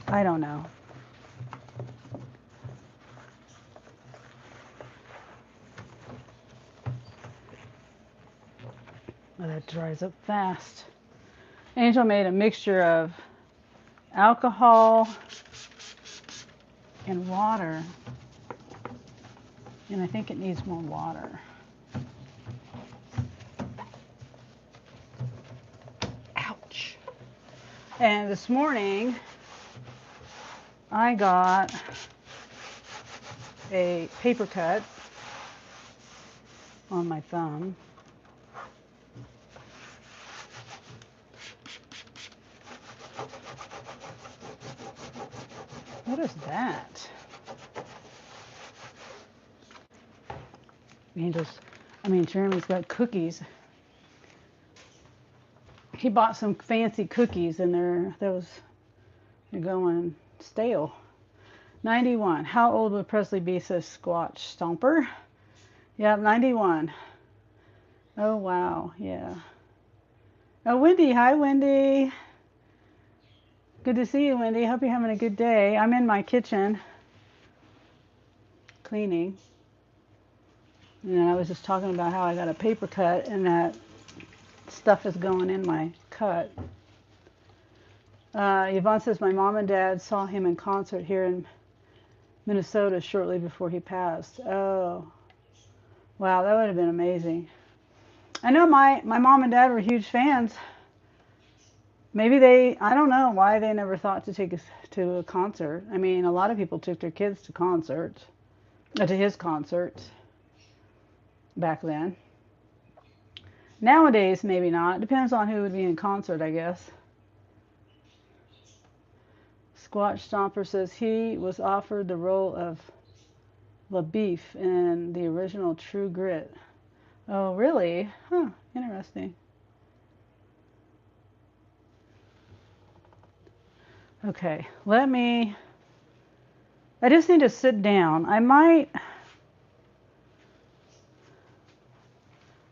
I don't know. Oh, that dries up fast. Angel made a mixture of alcohol and water, and I think it needs more water. Ouch. And this morning I got a paper cut on my thumb. What is that? Jeremy's got cookies. He bought some fancy cookies and they're going stale. 91. How old would Presley be, says Squatch Stomper? Yep, 91. Oh, wow, yeah. Oh, Wendy. Hi, Wendy. Good to see you, Wendy. Hope you're having a good day. I'm in my kitchen cleaning. And I was just talking about how I got a paper cut and that stuff is going in my cut. Yvonne says my mom and dad saw him in concert here in Minnesota shortly before he passed. Oh, wow, that would have been amazing. I know my mom and dad were huge fans. Maybe I don't know why they never thought to take us to a concert. I mean, a lot of people took their kids to concerts, to his concerts back then. Nowadays, maybe not. Depends on who would be in concert, I guess. Squatch Stomper says he was offered the role of LaBeef in the original True Grit. Oh, really? Huh, interesting. Okay, I just need to sit down.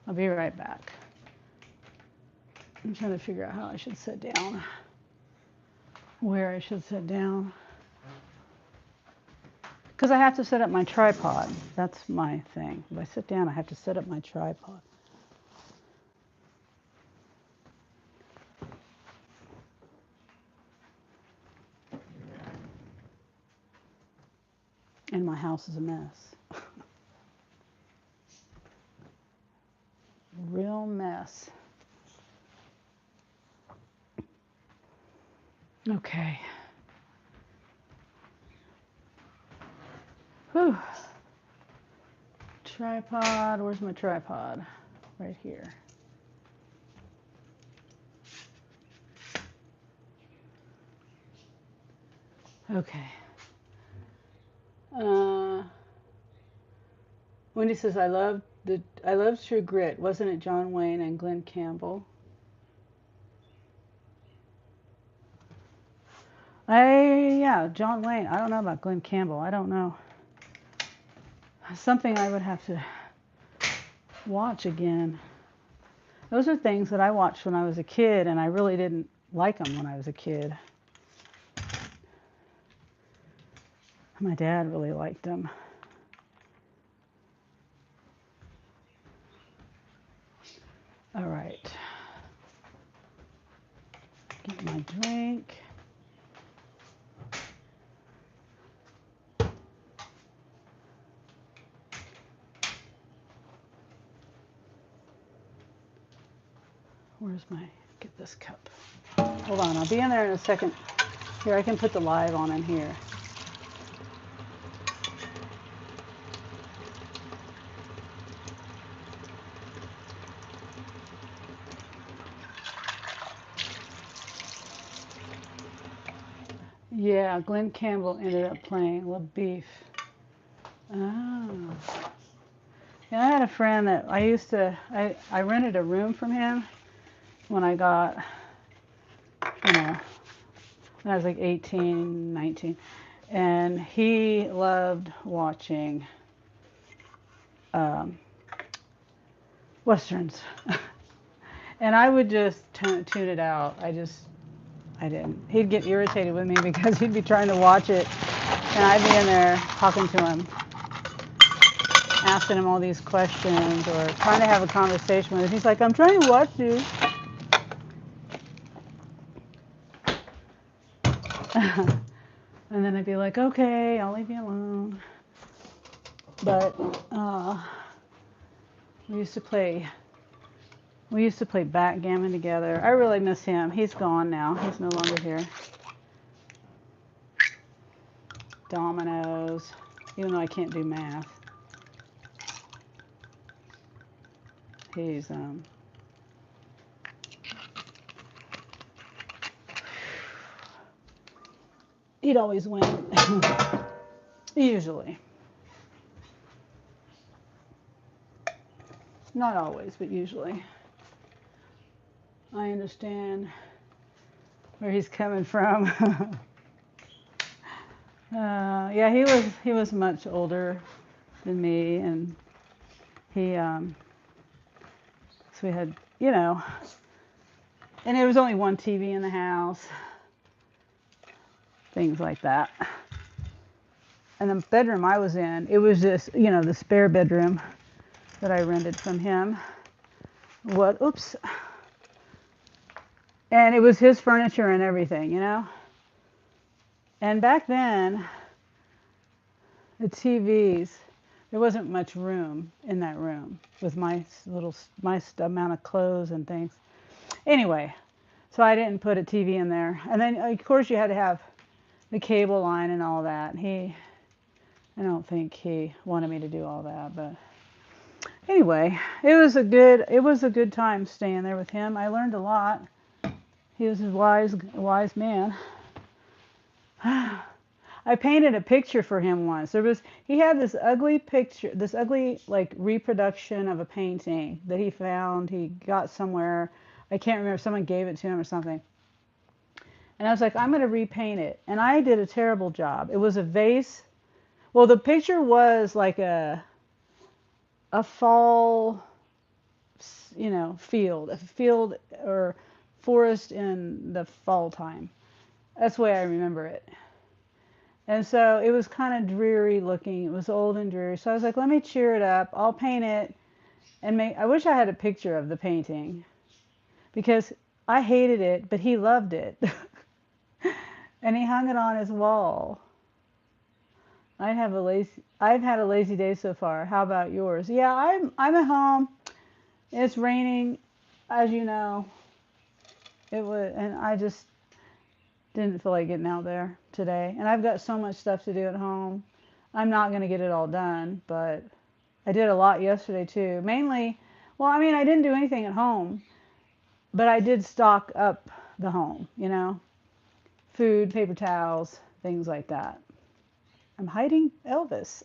I'll be right back. I'm trying to figure out how I should sit down. Where I should sit down. Because I have to set up my tripod. That's my thing. If I sit down, I have to set up my tripod. And my house is a mess. Real mess. Okay. Whew. Tripod. Where's my tripod? Right here. Okay. Wendy says, I love True Grit. Wasn't it John Wayne and Glenn Campbell? Yeah, John Wayne. I don't know about Glenn Campbell. I don't know. Something I would have to watch again. Those are things that I watched when I was a kid, and I really didn't like them when I was a kid. My dad really liked them. All right. Get my drink. Where's my, get this cup. Hold on, I'll be in there in a second. Here, I can put the live on in here. Yeah, Glenn Campbell ended up playing Le Beef. Oh. Yeah, I had a friend that I rented a room from him when I got, when I was like 18, 19. And he loved watching Westerns. And I would just tune it out. I didn't. He'd get irritated with me because he'd be trying to watch it, and I'd be in there talking to him, asking him all these questions or trying to have a conversation with him. He's like, I'm trying to watch you. And then I'd be like, okay, I'll leave you alone. But we used to play backgammon together. I really miss him. He's gone now. He's no longer here. Dominoes, even though I can't do math. He'd always win. Usually. Not always, but usually. I understand where he's coming from. Yeah, he was much older than me, and so we had, and there was only one TV in the house, things like that. And the bedroom I was in, it was just, the spare bedroom that I rented from him. Oops. And it was his furniture and everything, And back then, the TVs, there wasn't much room in that room with my amount of clothes and things. Anyway, so I didn't put a TV in there. And then, of course, you had to have the cable line and all that. I don't think he wanted me to do all that, but anyway, it was a good time staying there with him. I learned a lot. He was a wise man. I painted a picture for him once. He had this ugly picture, this ugly like reproduction of a painting that he found. He got somewhere. I can't remember. Someone gave it to him or something. And I was like, I'm going to repaint it. And I did a terrible job. It was a vase. Well, the picture was like a fall, field, a field or forest in the fall time. That's the way I remember it. And so it was kind of dreary looking. It was old and dreary. So I was like, let me cheer it up. I'll paint it and I wish I had a picture of the painting because I hated it, but he loved it. And he hung it on his wall. I've had a lazy day so far. How about yours? Yeah, I'm at home. It's raining, as you know. And I just didn't feel like getting out there today. And I've got so much stuff to do at home. I'm not going to get it all done, but I did a lot yesterday too. Mainly, I didn't do anything at home, but I did stock up the home, food, paper towels, things like that. I'm hiding Elvis.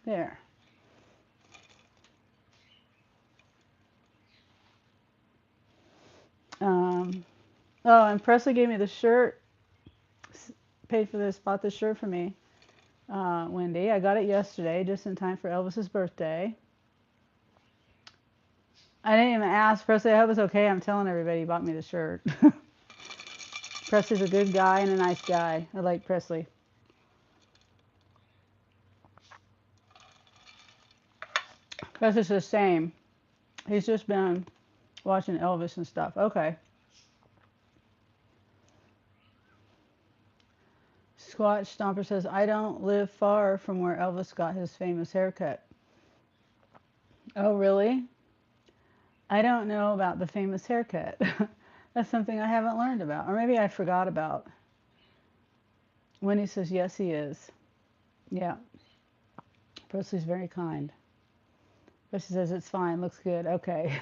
There. And Presley gave me the shirt, bought this shirt for me, Wendy. I got it yesterday, just in time for Elvis's birthday. I didn't even ask Presley. I hope it's okay. I'm telling everybody he bought me the shirt. Presley's a good guy and a nice guy. I like Presley. Presley's the same. He's just been watching Elvis and stuff. Okay. Squatch Stomper says, I don't live far from where Elvis got his famous haircut. Oh, really? I don't know about the famous haircut. That's something I haven't learned about. Or maybe I forgot about. Wendy says, yes, he is. Yeah. Presley's very kind. Presley says, it's fine. Looks good. Okay.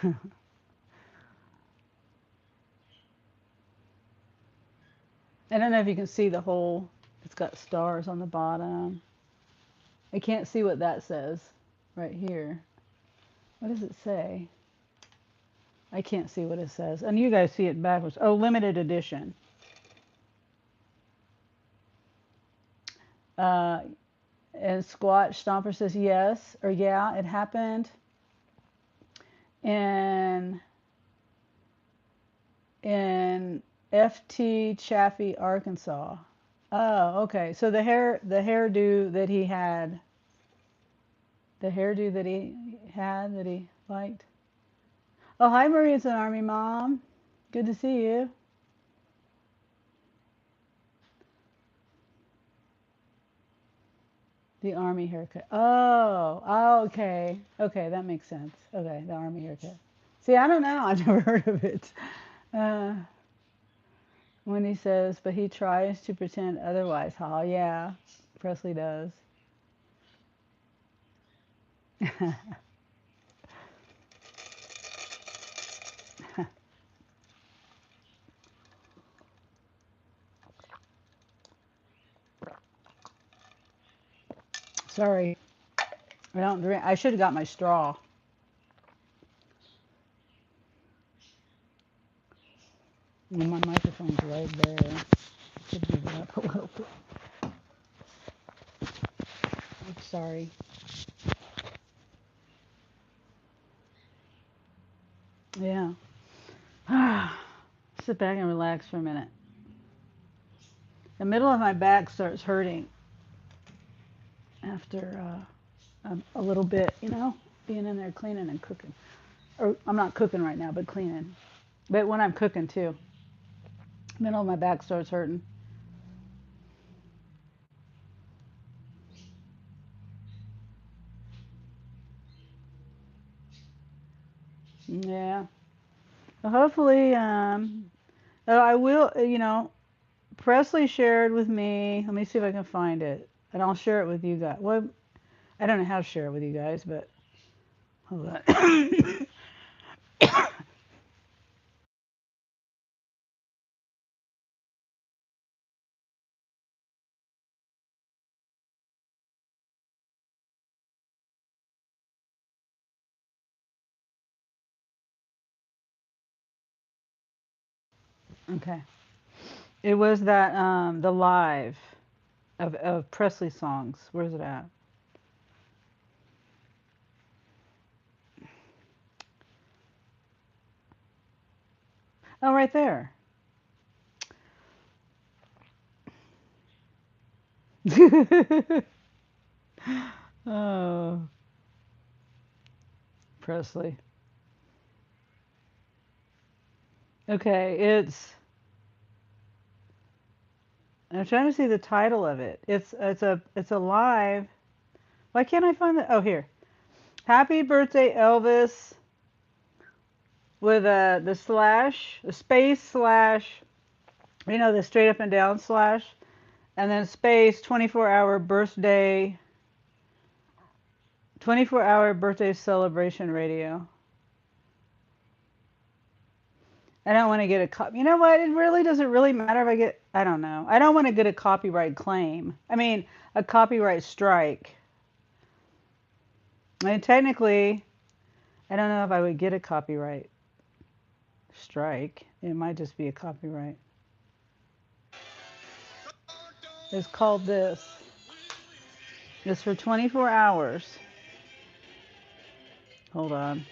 I don't know if you can see the hole. It's got stars on the bottom. I can't see what that says right here. What does it say? I can't see what it says. And you guys see it backwards. Oh, limited edition. And Squatch Stomper says yes, or yeah, it happened in FT Chaffee, Arkansas. Oh, okay. So the hairdo that he had, that he liked. Oh, hi, Marie. It's an Army mom. Good to see you. The Army haircut. Oh, okay. Okay, that makes sense. Okay, the Army haircut. See, I don't know. I've never heard of it. Uh, when he says, but he tries to pretend otherwise. Oh, yeah, Presley does. Sorry, I don't drink. I should have got my straw. And my microphone's right there. Should move it up a little bit. I'm sorry. Yeah. Sit back and relax for a minute. The middle of my back starts hurting after a little bit, being in there cleaning and cooking. Or I'm not cooking right now, but cleaning. But when I'm cooking too, middle of my back starts hurting. Yeah. Well, hopefully, I will. Presley shared with me. Let me see if I can find it, and I'll share it with you guys. Well, I don't know how to share it with you guys, but hold on. Okay. It was that the live of Presley songs. Where's it at? Oh, right there. Oh, Presley. Okay, I'm trying to see the title of it. It's a live. Why can't I find the? Oh, here. Happy birthday, Elvis, with the slash, the space slash, the straight up and down slash, and then space 24-hour birthday celebration radio. I don't want to get a copy. You know what? It really doesn't really matter if I get. I don't know. I don't want to get a copyright claim. I mean, a copyright strike. I mean, technically, I don't know if I would get a copyright strike. It might just be a copyright. It's called this. It's for 24 hours. Hold on.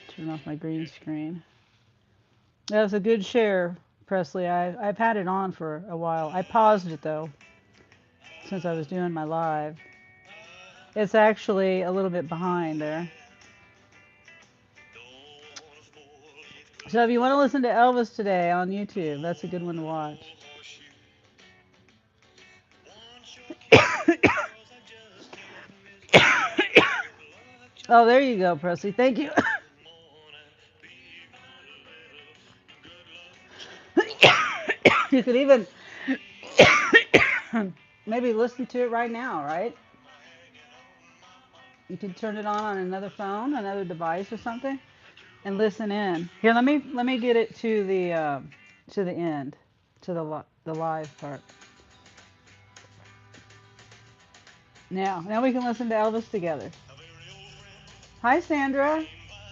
Turn off my green screen. That was a good share, Presley. I've had it on for a while. I paused it though, since I was doing my live. It's actually a little bit behind there. So if you want to listen to Elvis today on YouTube, that's a good one to watch. Oh, there you go, Presley. Thank you. You could even maybe listen to it right now, right? You could turn it on another phone, another device, or something, and listen in. Here, let me get it to the end, to the live part. Now we can listen to Elvis together. Hi, Sandra.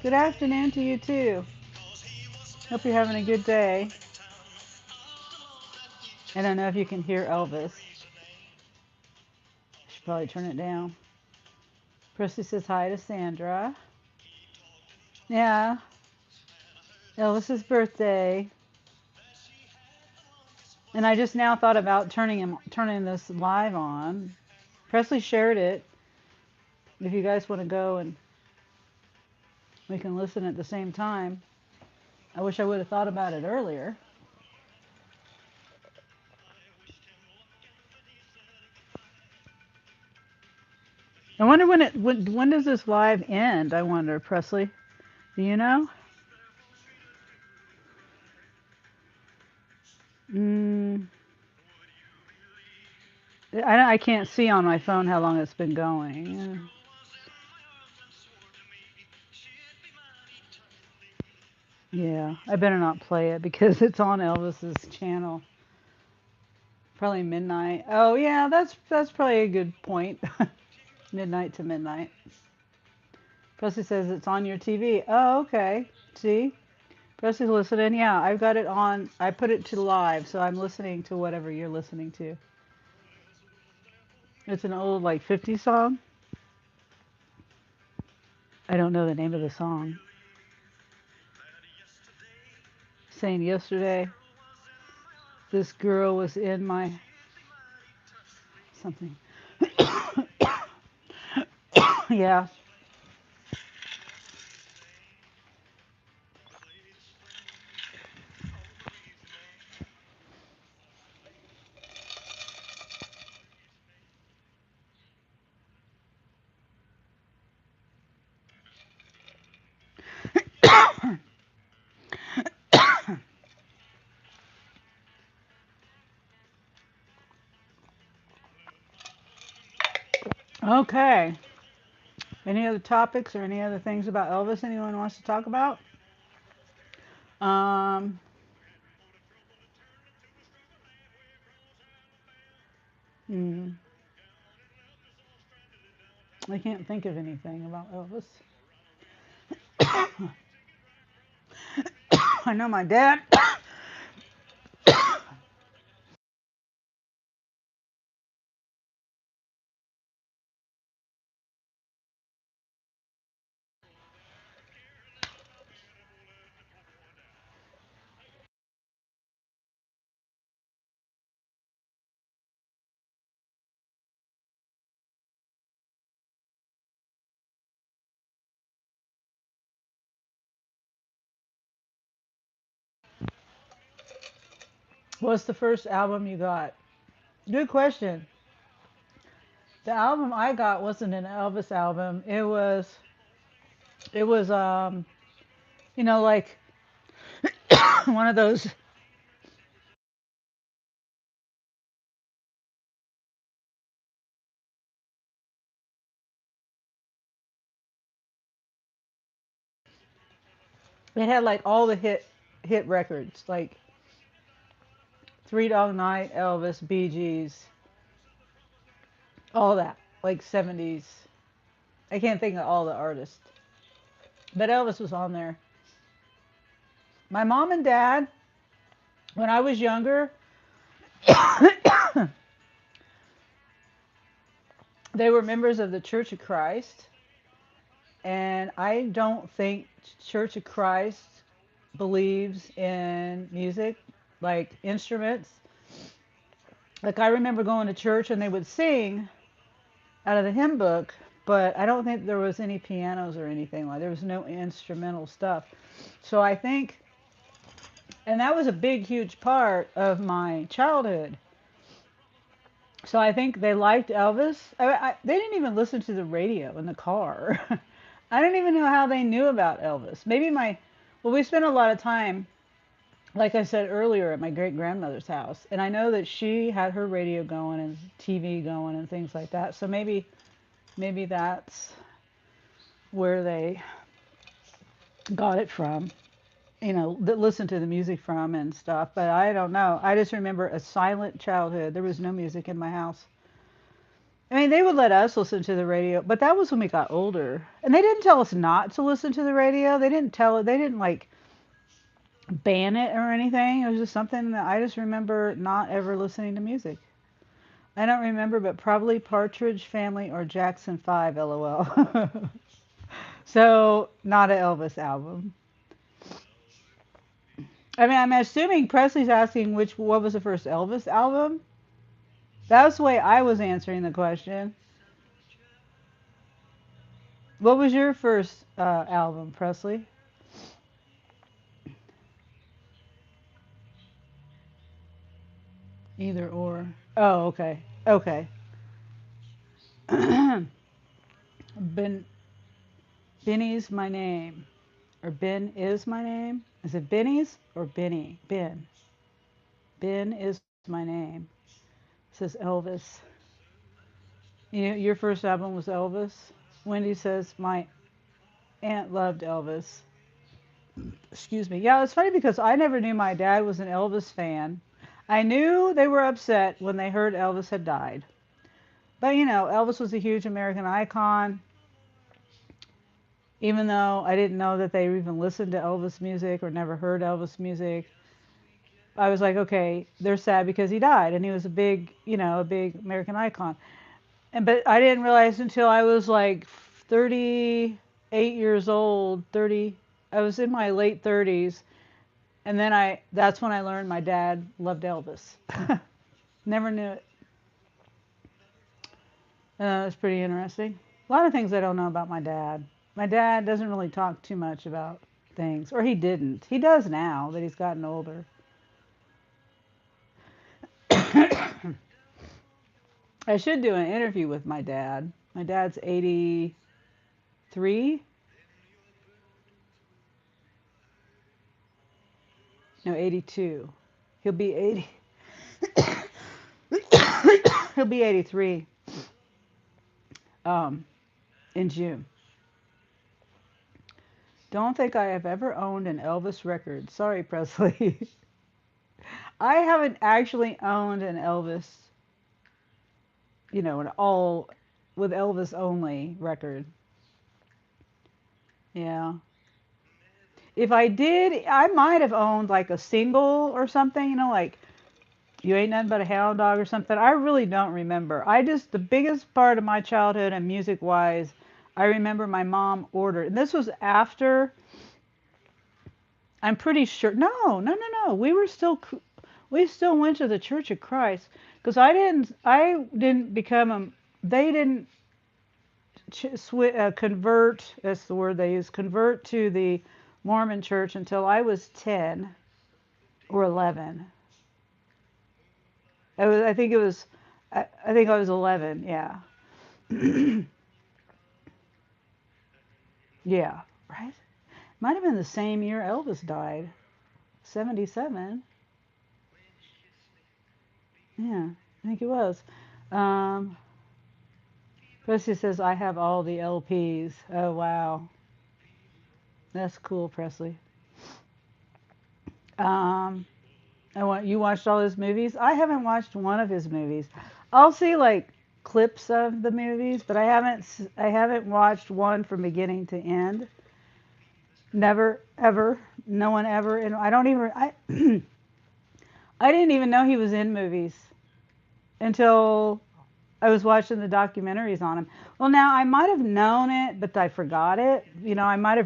Good afternoon to you too. Hope you're having a good day. I don't know if you can hear Elvis. Should probably turn it down. Percy says hi to Sandra. Yeah, Elvis's birthday. And I just now thought about turning this live on. Presley shared it. If you guys want to go and we can listen at the same time. I wish I would have thought about it earlier. I wonder when does this live end? I wonder, Presley. Do you know? Mm, I can't see on my phone how long it's been going. Yeah, I better not play it because it's on Elvis's channel. Probably midnight. Oh yeah, that's probably a good point. Midnight to midnight. Presley says it's on your TV. Oh, okay. See? Presley's listening. Yeah, I've got it on. I put it to live, so I'm listening to whatever you're listening to. It's an old like 50s song. I don't know the name of the song. Saying yesterday, this girl was in my something. Yeah. Okay. Any other topics or any other things about Elvis anyone wants to talk about? Um, hmm, I can't think of anything about Elvis. I know my dad. What's the first album you got? Good question. The album I got wasn't an Elvis album. It was like one of those. It had like all the hit records, like Three Dog Night, Elvis, Bee Gees, all that, like 70s. I can't think of all the artists, but Elvis was on there. My mom and dad, when I was younger, they were members of the Church of Christ, and I don't think Church of Christ believes in music, like instruments. Like I remember going to church and they would sing out of the hymn book, but I don't think there was any pianos or anything like. There was no instrumental stuff. So I think And that was a big, huge part of my childhood. So I think they liked Elvis. They didn't even listen to the radio in the car. I don't even know how they knew about Elvis. Well, we spent a lot of time, like I said earlier, at my great grandmother's house. And I know that she had her radio going and TV going and things like that. So maybe that's where they got it from, that listened to the music from and stuff. But I don't know. I just remember a silent childhood. There was no music in my house. I mean, they would let us listen to the radio, but that was when we got older. And they didn't tell us not to listen to the radio. They didn't like ban it or anything. It was just something that I just remember not ever listening to music. I don't remember, but probably Partridge Family or Jackson 5, lol. So, not an Elvis album. I mean, I'm assuming Presley's asking what was the first Elvis album? That was the way I was answering the question. What was your first album, Presley? Either or. Oh, okay. Okay. Ben Benny's my name. Or Ben is my name. Is it Benny's or Benny? Ben. Ben is my name. It says Elvis. Your first album was Elvis? Wendy says my aunt loved Elvis. Excuse me. Yeah, it's funny because I never knew my dad was an Elvis fan. I knew they were upset when they heard Elvis had died. But Elvis was a huge American icon. Even though I didn't know that they even listened to Elvis music or never heard Elvis music, I was like, okay, they're sad because he died, and he was a big American icon. But I didn't realize until I was like 38 years old, 30. I was in my late 30s, and then that's when I learned my dad loved Elvis. Never knew it. It's pretty interesting. A lot of things I don't know about my dad. My dad doesn't really talk too much about things, or he didn't. He does now that he's gotten older. I should do an interview with my dad. My dad's 83. No, 82. He'll be 80. He'll be 83 um, in June. Don't think I have ever owned an Elvis record. Sorry, Presley. I haven't actually owned an Elvis, an all with Elvis only record. Yeah. If I did, I might have owned like a single or something, like You Ain't Nothing But a Hound Dog or something. I really don't remember. The biggest part of my childhood and music wise, I remember my mom ordered, and this was after, I'm pretty sure, no, no, no, no. We still went to the Church of Christ because I didn't become they didn't convert, that's the word they use, convert to the Mormon church until I was 10 or 11. I think it was, I think I was 11, yeah. Yeah, right? Might have been the same year Elvis died, 77. Yeah, I think it was. Um, Presley says, I have all the LPs. Oh, wow. That's cool, Presley. Um, you watched all his movies? I haven't watched one of his movies. I'll see like clips of the movies, but I haven't watched one from beginning to end. Never, ever. No one ever. And I don't even, I didn't even know he was in movies until I was watching the documentaries on him. Well, now I might have known it, but I forgot it. I might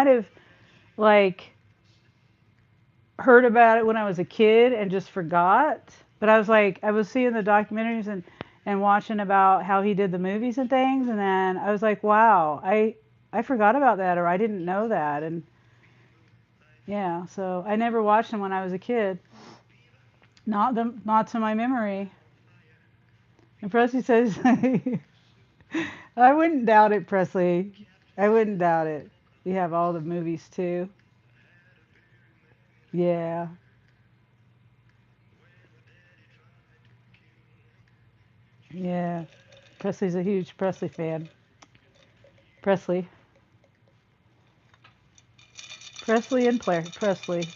have like heard about it when I was a kid and just forgot. But I was seeing the documentaries and watching about how he did the movies and things, and then I was like, wow, I forgot about that, or I didn't know that. And Yeah, so I never watched him when I was a kid. Not to my memory. And Presley says, I wouldn't doubt it, Presley. I wouldn't doubt it. You have all the movies too. Yeah, yeah. Presley's a huge Presley fan. Presley, Presley and Presley.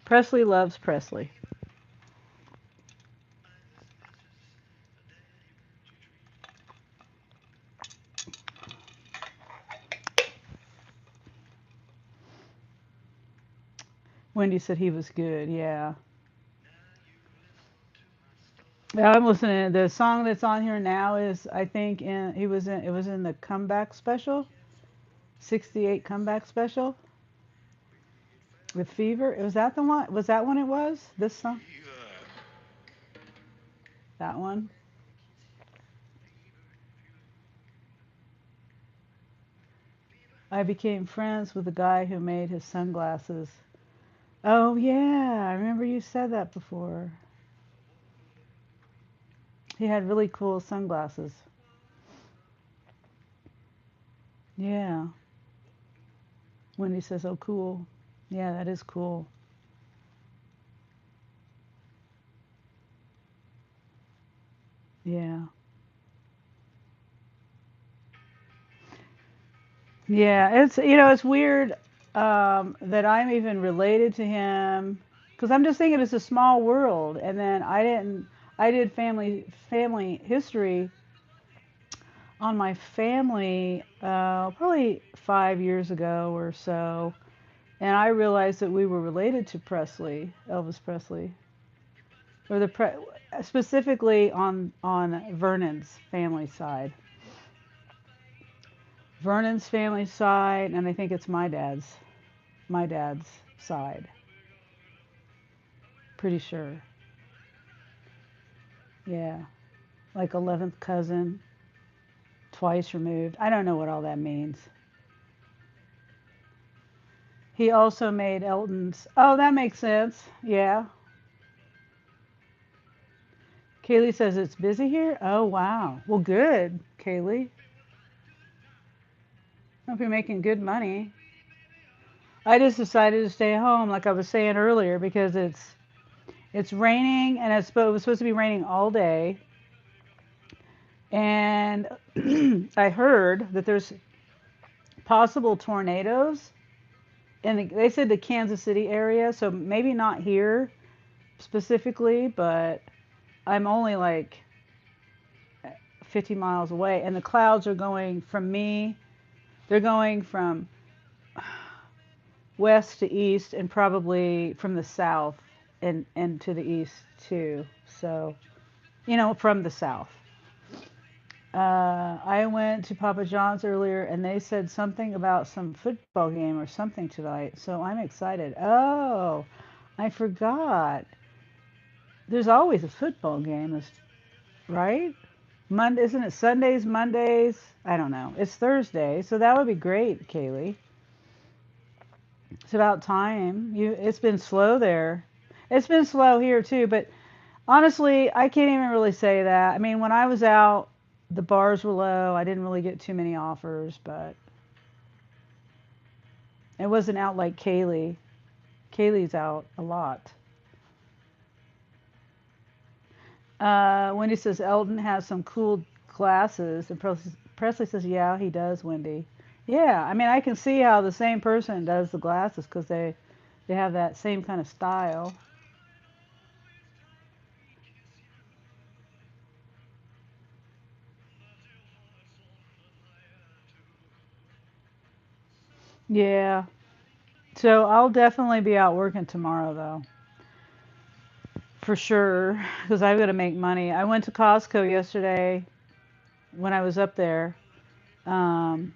Presley loves Presley. Wendy said he was good. Yeah. Yeah, I'm listening. The song that's on here now is I think in he was in it was in the comeback special, 68 comeback special with Fever. Was that the one? Was that when it was? This song? That one? I became friends with the guy who made his sunglasses. Oh yeah, I remember you said that before. He had really cool sunglasses. Yeah. Wendy says, "Oh cool." Yeah, that is cool. Yeah. Yeah, it's it's weird that I'm even related to him because I'm just thinking it's a small world, and then I did family history on my family probably 5 years ago or so, and I realized that we were related to Presley, Elvis Presley, or specifically on Vernon's family side. Vernon's family side, and I think it's my dad's side. Pretty sure. Yeah. Like 11th cousin, twice removed. I don't know what all that means. He also made Elton's. Oh, that makes sense. Yeah. Kaylee says it's busy here. Oh, wow. Well, good, Kaylee. Hope you're making good money. I just decided to stay home, like I was saying earlier, because it's raining and it was supposed to be raining all day. And I heard that there's possible tornadoes and they said the Kansas City area, so maybe not here specifically, but I'm only like 50 miles away, and the clouds are going from me. They're going from west to east, and probably from the south and to the east too. So, from the south. I went to Papa John's earlier, and they said something about some football game or something tonight. So I'm excited. Oh, I forgot. There's always a football game, right? Monday, isn't it Sundays, Mondays? I don't know. It's Thursday, so that would be great, Kaylee. It's about time. It's been slow there. It's been slow here too, but honestly, I can't even really say that. I mean, when I was out, the bars were low. I didn't really get too many offers, but it wasn't out like Kaylee. Kaylee's out a lot. Wendy says Elton has some cool glasses, and Presley says, "Yeah, he does, Wendy." Yeah, I mean, I can see how the same person does the glasses because they have that same kind of style. Yeah. So I'll definitely be out working tomorrow, though, for sure, because I've got to make money. I went to Costco yesterday when I was up there, um,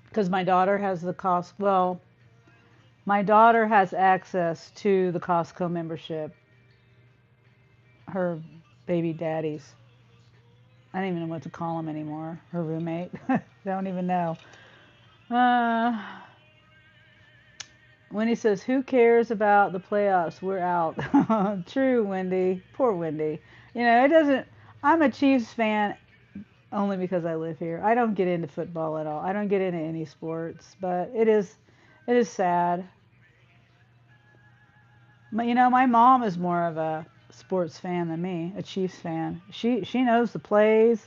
because my daughter has the cost. Well, my daughter has access to the Costco membership. Her baby daddies. I don't even know what to call him anymore. Her roommate. I don't even know. Uh, Wendy says, "Who cares about the playoffs? We're out." True, Wendy. Poor Wendy. You know, it doesn't. I'm a Chiefs fan only because I live here. I don't get into football at all. I don't get into any sports, but it is sad. You know, my mom is more of a sports fan than me, a Chiefs fan. She knows the plays,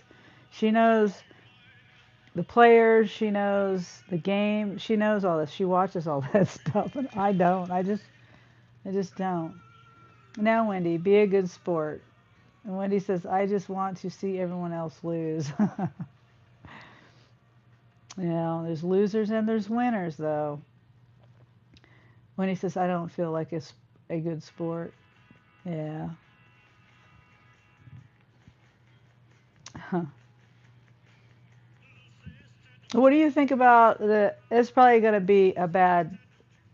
she knows the players, she knows the game, she knows all this. She watches all that stuff, and I don't. I just don't. No, Wendy, be a good sport. And Wendy says, I just want to see everyone else lose. You know, there's losers and there's winners, though. Wendy says, I don't feel like it's a good sport. Yeah. What do you think about the? It's probably going to be a bad.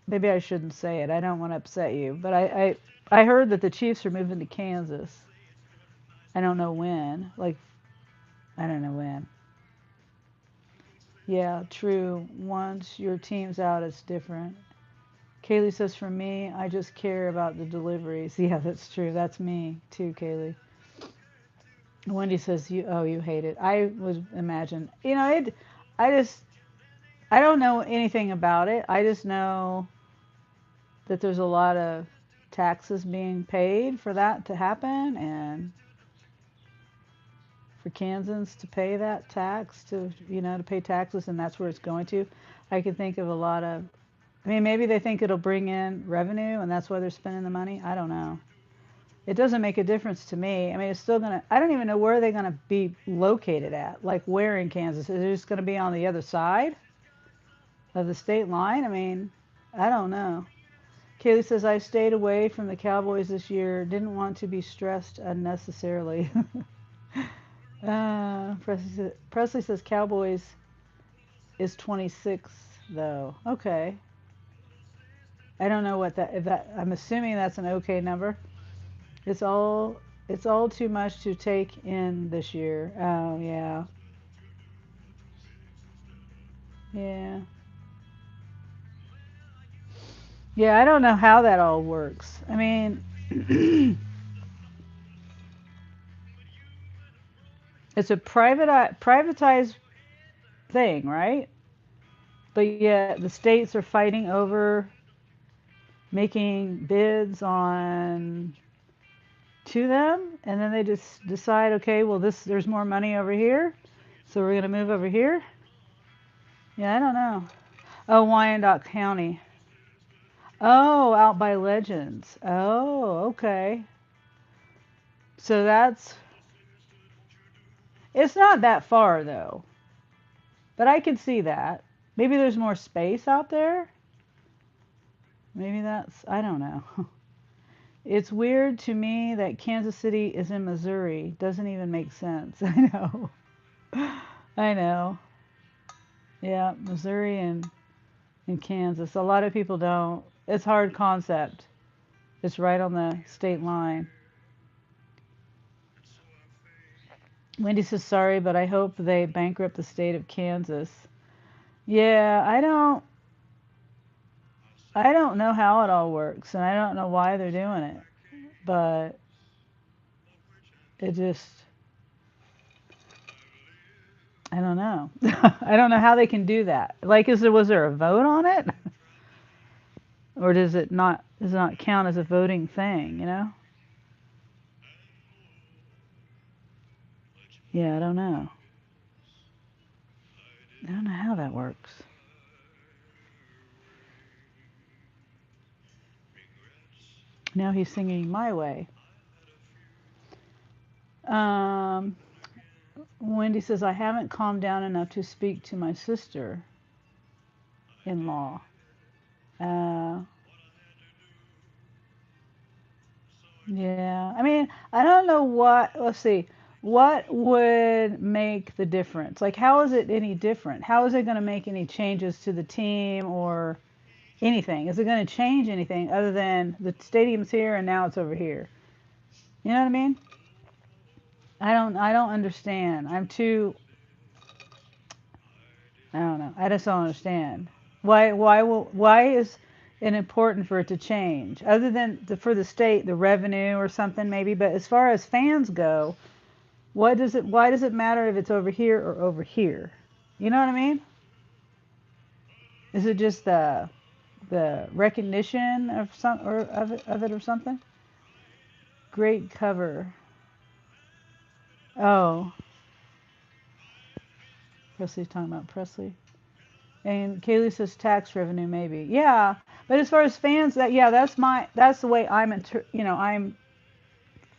Maybe I shouldn't say it. I don't want to upset you, but I heard that the Chiefs are moving to Kansas. I don't know when. Like I don't know when. Yeah, true. Once your team's out, it's different. Kaylee says, for me, I just care about the deliveries. Yeah, that's true. That's me too, Kaylee. Wendy says, you hate it. I would imagine. You know, I just, I don't know anything about it. I just know that there's a lot of taxes being paid for that to happen, and for Kansans to pay that tax to pay taxes, and that's where it's going to. I can think of a lot of, I mean, maybe they think it'll bring in revenue and that's why they're spending the money. I don't know. It doesn't make a difference to me. I mean, it's still gonna, I don't even know where they're gonna be located at. Like where in Kansas? Is it just gonna be on the other side of the state line? I mean, I don't know. Kaylee says, I stayed away from the Cowboys this year. Didn't want to be stressed unnecessarily. Presley says Cowboys is 26 though. Okay. I don't know what that, if that, I'm assuming that's an okay number. It's all, it's all too much to take in this year. Oh, yeah. Yeah. Yeah, I don't know how that all works. I mean, it's a privatized thing, right? But yet the states are fighting over making bids on to them, and then they just decide, okay, well, there's more money over here, so we're gonna move over here. Yeah, I don't know. Oh, Wyandotte County. Oh, out by Legends. Oh, okay. So it's not that far though, but I could see that. Maybe there's more space out there. Maybe I don't know. It's weird to me that Kansas City is in Missouri. Doesn't even make sense. I know. I know. Yeah, Missouri and Kansas. A lot of people don't. It's hard concept. It's right on the state line. Wendy says sorry, but I hope they bankrupt the state of Kansas. Yeah, I don't know how it all works, and I don't know why they're doing it, but it just I don't know. I don't know how they can do that. Like, was there a vote on it, or does it not count as a voting thing? You know? Yeah, I don't know. I don't know how that works. Now he's singing My Way. Um, Wendy says, I haven't calmed down enough to speak to my sister in law. Uh, yeah. I mean, I don't know let's see, what would make the difference? Like, how is it any different? How is it going to make any changes to the team or anything? Is it going to change anything other than the stadium's here and now it's over here? You know what I mean? I don't understand. I don't know. I just don't understand. Why is it important for it to change? Other than for the state, the revenue or something maybe, but as far as fans go, why does it matter if it's over here or over here? You know what I mean? Is it just the recognition of some or of it or something? Great cover. Oh, Presley's talking about Presley. And Kaylee says tax revenue maybe. Yeah, but as far as fans, that's the way I'm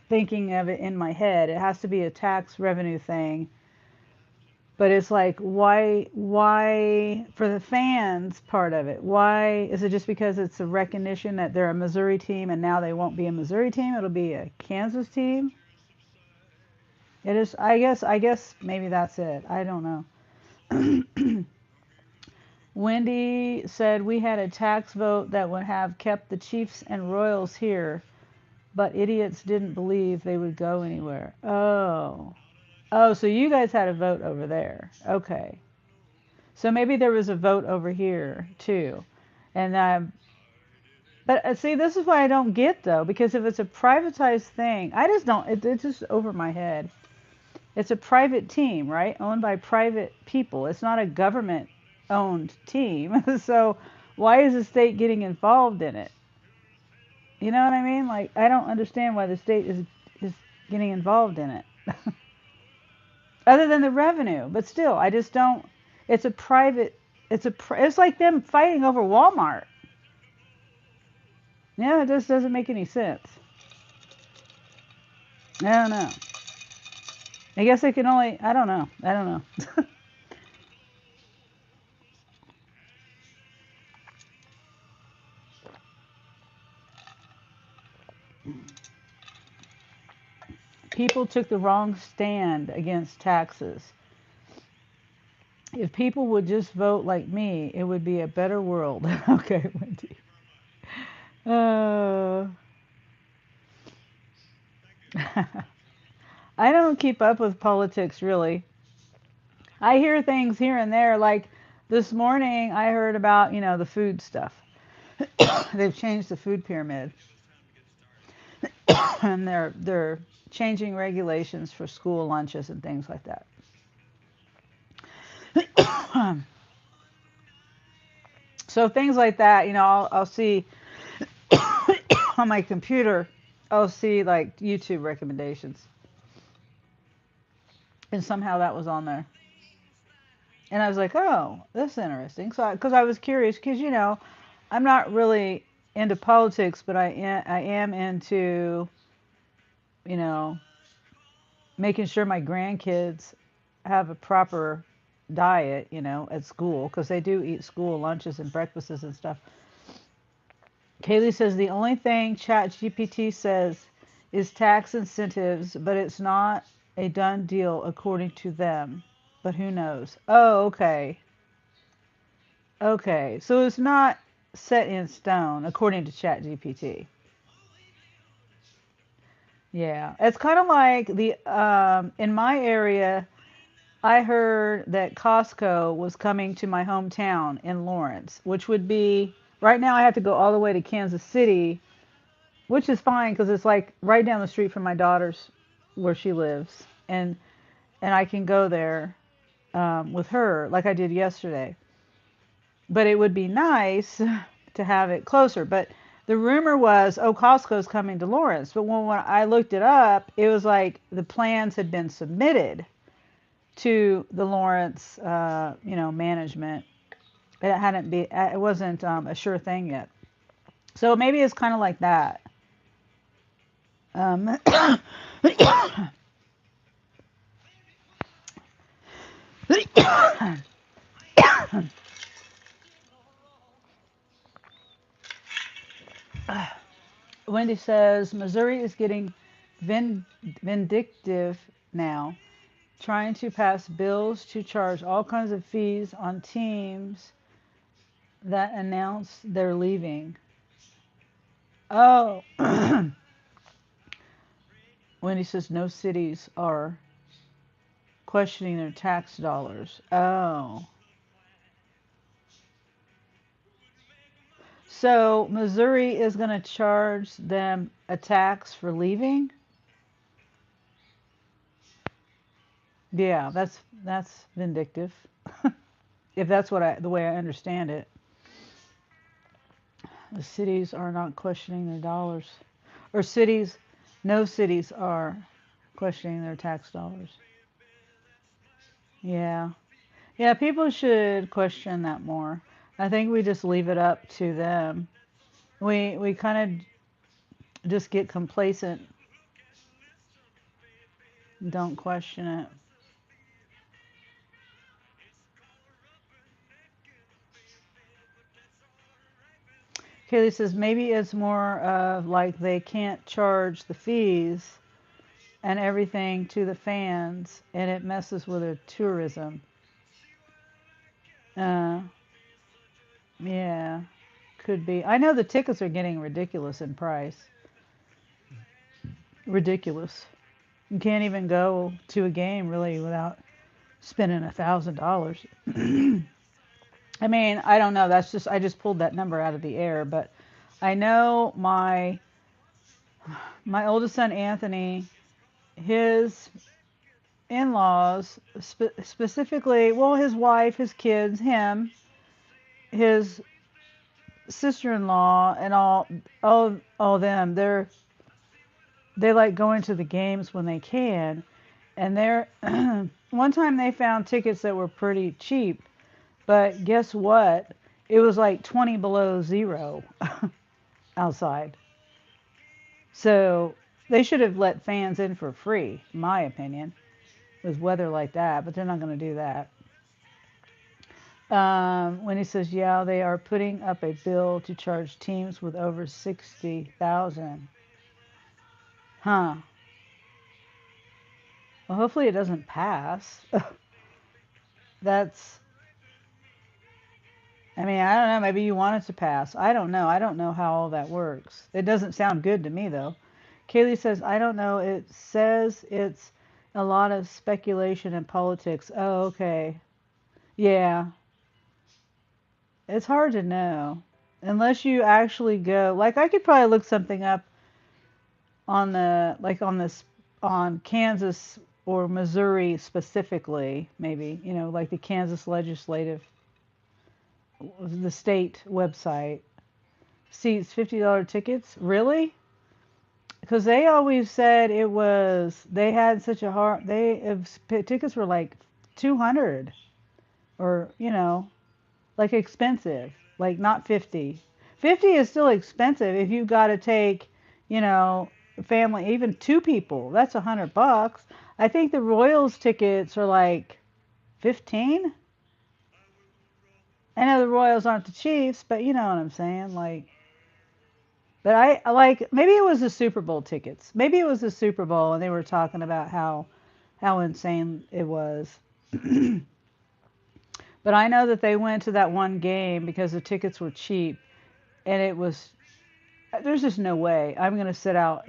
thinking of it in my head. It has to be a tax revenue thing. But it's like why for the fans part of it? Why is it just because it's a recognition that they're a Missouri team and now they won't be a Missouri team, it'll be a Kansas team? It is I guess maybe that's it. I don't know. Wendy said we had a tax vote that would have kept the Chiefs and Royals here, but idiots didn't believe they would go anywhere. Oh. Oh, so you guys had a vote over there. Okay. So maybe there was a vote over here too. And but see, this is what I don't get though, because if it's a privatized thing, I just don't. It's just over my head. It's a private team, right? Owned by private people. It's not a government owned team. So why is the state getting involved in it? You know what I mean? Like I don't understand why the state is getting involved in it. Other than the revenue, but still, I just don't. It's a private. It's like them fighting over Walmart. Yeah, it just doesn't make any sense. I don't know. I guess I can only. I don't know. I don't know. People took the wrong stand against taxes. If people would just vote like me, it would be a better world. Okay, Wendy. Uh, I don't keep up with politics really. I hear things here and there. Like this morning, I heard about the food stuff. They've changed the food pyramid, and they're changing regulations for school lunches and things like that. So things like that, I'll see on my computer. I'll see like YouTube recommendations, and somehow that was on there. And I was like, oh, that's interesting. So, because I was curious, because I'm not really into politics, but I am into you know making sure my grandkids have a proper diet, at school, because they do eat school lunches and breakfasts and stuff. Kaylee says the only thing ChatGPT says is tax incentives, but it's not a done deal according to them. But who knows? Oh, okay. Okay. So it's not set in stone according to ChatGPT. Yeah. It's kind of like the in my area, I heard that Costco was coming to my hometown in Lawrence, which would be right now I have to go all the way to Kansas City, which is fine because it's like right down the street from my daughter's where she lives, and I can go there with her like I did yesterday. But it would be nice to have it closer. But the rumor was, oh, Costco's coming to Lawrence. But when I looked it up, it was like the plans had been submitted to the Lawrence, management. It wasn't a sure thing yet. So maybe it's kind of like that. Um, Wendy says Missouri is getting vindictive now, trying to pass bills to charge all kinds of fees on teams that announce they're leaving. Oh, Wendy says no cities are questioning their tax dollars. Oh. So Missouri is going to charge them a tax for leaving. Yeah, that's vindictive. If that's the way I understand it. The cities are not questioning their dollars, or cities, no cities are questioning their tax dollars. Yeah, yeah, people should question that more. I think we just leave it up to them. We kind of just get complacent, don't question it. Kaylee says maybe it's more of like they can't charge the fees and everything to the fans, and it messes with their tourism. Uh, yeah, could be. I know the tickets are getting ridiculous in price. Ridiculous. You can't even go to a game really without spending $1,000. I mean, I don't know. That's just I just pulled that number out of the air, but I know my oldest son Anthony, his in-laws, specifically, well, his wife, his kids, him, his sister-in-law, and all them. They like going to the games when they can, and they're one time they found tickets that were pretty cheap, but guess what? It was like 20 below zero outside. So they should have let fans in for free, in my opinion, with weather like that, but they're not going to do that. When he says, yeah, they are putting up a bill to charge teams with over 60,000. Huh. Well, hopefully it doesn't pass. That's, I mean, I don't know. Maybe you want it to pass. I don't know. I don't know how all that works. It doesn't sound good to me, though. Kaylee says, I don't know. It says it's a lot of speculation and politics. Oh, okay. Yeah. It's hard to know. Unless you actually go, like, I could probably look something up on on Kansas or Missouri specifically, maybe, like the Kansas legislative, the state website. Seats $50 tickets? Really? Because they always said they had such a hard, tickets were like 200 or, like expensive, like not 50. 50 is still expensive if you've got to take, you know, family, even two people. That's $100. I think the Royals tickets are like 15. I know the Royals aren't the Chiefs, but you know what I'm saying. Like, but I like maybe it was the Super Bowl tickets. Maybe it was the Super Bowl, and they were talking about how insane it was. But I know that they went to that one game because the tickets were cheap, and it was there's just no way I'm going to sit out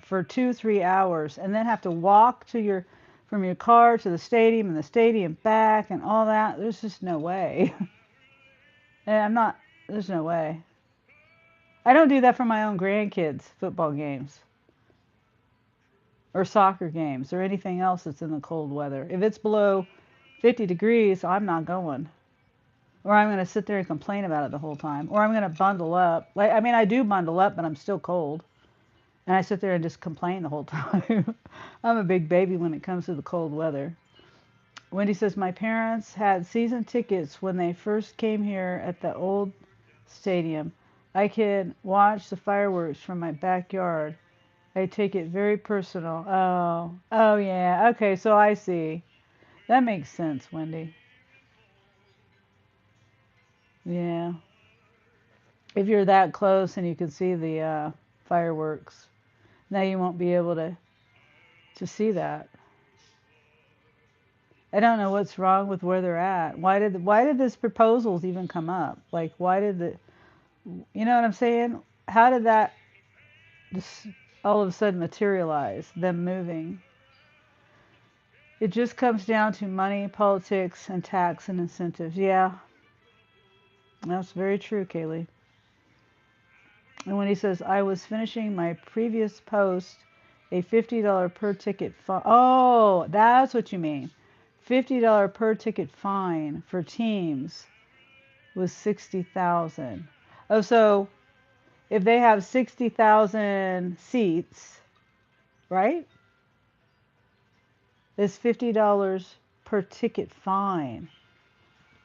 for 2-3 hours and then have to walk from your car to the stadium and the stadium back and all that. There's just no way. And I'm not. There's no way. I don't do that for my own grandkids' football games or soccer games or anything else that's in the cold weather. If it's below 50 degrees, I'm not going. Or I'm going to sit there and complain about it the whole time. Or I'm going to bundle up. Like, I mean, I do bundle up, but I'm still cold. And I sit there and just complain the whole time. I'm a big baby when it comes to the cold weather. Wendy says, my parents had season tickets when they first came here at the old stadium. I could watch the fireworks from my backyard. I take it very personal. Oh yeah. Okay, so I see. That makes sense, Wendy. Yeah. If you're that close and you can see the fireworks, now you won't be able to see that. I don't know what's wrong with where they're at. Why did this proposals even come up? Like why did you know what I'm saying? How did that just all of a sudden materialize? Them moving. It just comes down to money, politics, and tax and incentives. Yeah, that's very true, Kaylee. And when he says, I was finishing my previous post, a $50 per ticket fine. Oh, that's what you mean. $50 per ticket fine for teams was 60,000. Oh, so if they have 60,000 seats, right? It's $50 per ticket fine.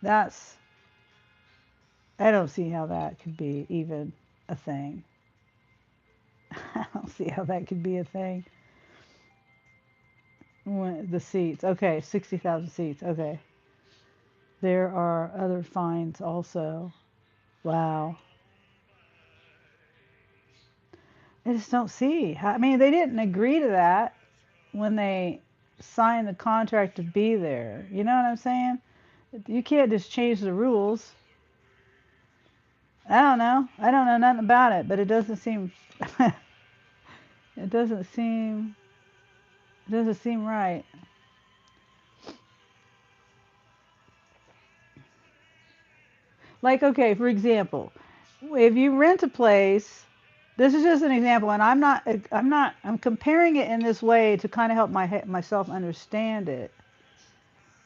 That's, I don't see how that could be even a thing. I don't see how that could be a thing. The seats. Okay, 60,000 seats. Okay. There are other fines also. Wow. I just don't see. I mean, they didn't agree to that when they signed the contract to be there. You know what I'm saying? You can't just change the rules. I don't know. I don't know nothing about it, but it doesn't seem it doesn't seem right. Like, okay, for example, if you rent a place, this is just an example, and I'm comparing it in this way to kind of help myself understand it.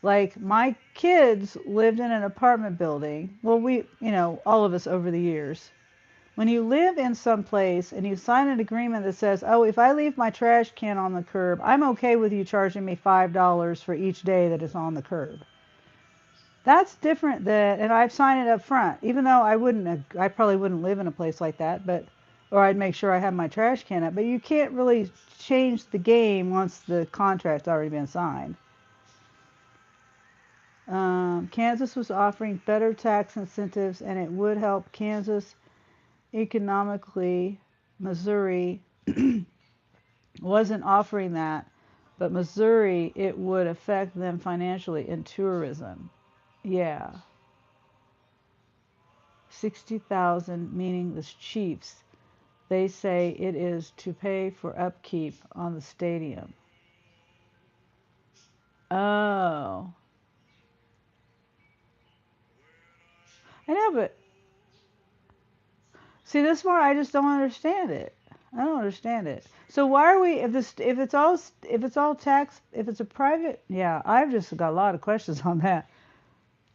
Like, my kids lived in an apartment building. Well, all of us over the years. When you live in some place and you sign an agreement that says, oh, if I leave my trash can on the curb, I'm okay with you charging me $5 for each day that it's on the curb. That's different than, and I've signed it up front, even though I probably wouldn't live in a place like that, or I'd make sure I have my trash can up. But you can't really change the game once the contract's already been signed. Kansas was offering better tax incentives, and it would help Kansas economically. Missouri wasn't offering that, but Missouri, it would affect them financially in tourism. Yeah. 60,000 meaning the Chiefs. They say it is to pay for upkeep on the stadium. Oh. I know, but see, this one I just don't understand it. I don't understand it. So why are we if it's all tax if it's a private, yeah, I've just got a lot of questions on that.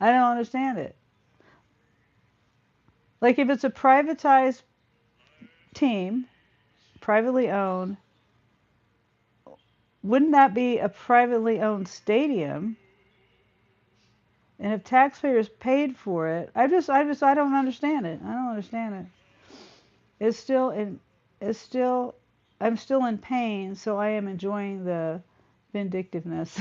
I don't understand it. Like, if it's a privatized team, privately owned, wouldn't that be a privately owned stadium? And if taxpayers paid for it, I don't understand it. I don't understand it. It's still in, it's still, I'm still in pain, so I am enjoying the vindictiveness.